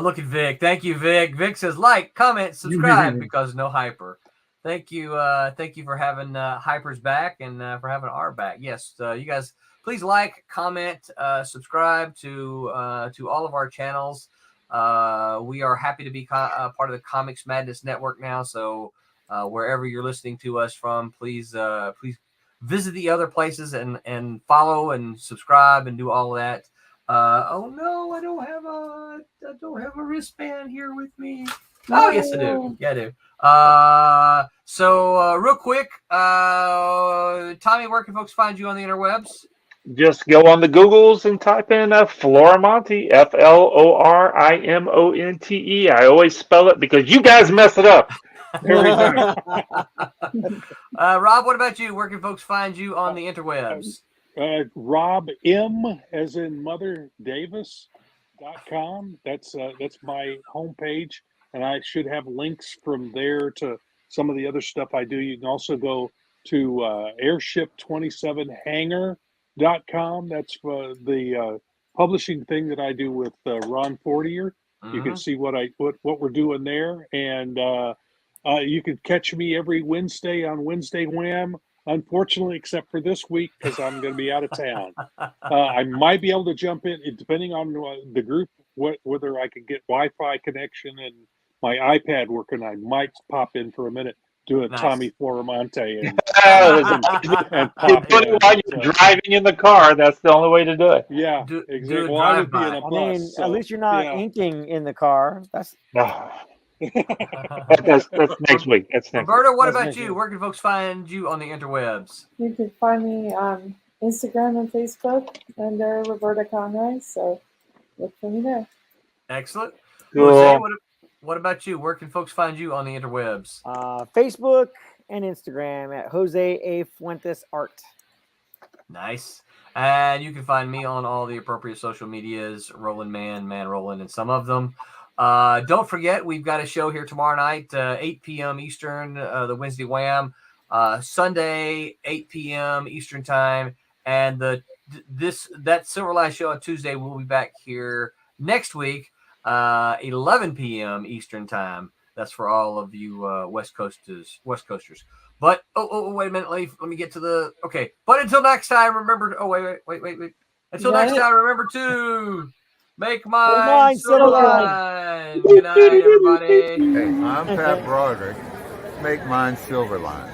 Look at Vic. Thank you, Vic. Vic says like, comment, subscribe because no hyper. Thank you for having hypers back and for having our back. Yes, you guys, please like, comment, subscribe to all of our channels. We are happy to be part of the Comics Madness Network now. So wherever you're listening to us from, please visit the other places and follow and subscribe and do all of that. Oh no, I don't have a wristband here with me. Oh yes, I do. Yeah, I do. So real quick, Tommy, where can folks find you on the interwebs? Just go on the Googles and type in Florimonte, Florimonte. I always spell it because you guys mess it up every time. Rob, what about you? Where can folks find you on the interwebs? Rob M, as in Mother Davis.com. That's my homepage, and I should have links from there to some of the other stuff I do. You can also go to airship27hangar.com. That's the publishing thing that I do with Ron Fortier. You can see what we're doing there, and you can catch me every Wednesday on Wednesday Wham. Unfortunately, except for this week, because I'm going to be out of town. I might be able to jump in, depending on the group, whether I can get Wi-Fi connection and my iPad working. I might pop in for a minute, do a Tommy Florimonte, and you put it while you're driving in the car. That's the only way to do it. Yeah, exactly. Well, I would be in a bus. At least you're not inking in the car. That's next week. That's next. Roberta, what about you? Where can folks find you on the interwebs? You can find me on Instagram and Facebook under Roberta Conroy. So look for me there. Excellent. Cool. Jose, what about you? Where can folks find you on the interwebs? Facebook and Instagram at Jose A. Fuentes Art. Nice. And you can find me on all the appropriate social medias, Roland Man Roland, and some of them. Don't forget, we've got a show here tomorrow night, 8 p.m. Eastern, the Wednesday Wham. Sunday, 8 p.m. Eastern time. And that Silverline show on Tuesday, we'll be back here next week, 11 p.m. Eastern time. That's for all of you West Coasters. But, wait a minute. Let me get to the... Okay. But until next time, remember... Oh, wait. Until next time, remember to... Make mine Silverline. Good night, everybody. Hey, I'm Pat Broderick. Make mine Silverline.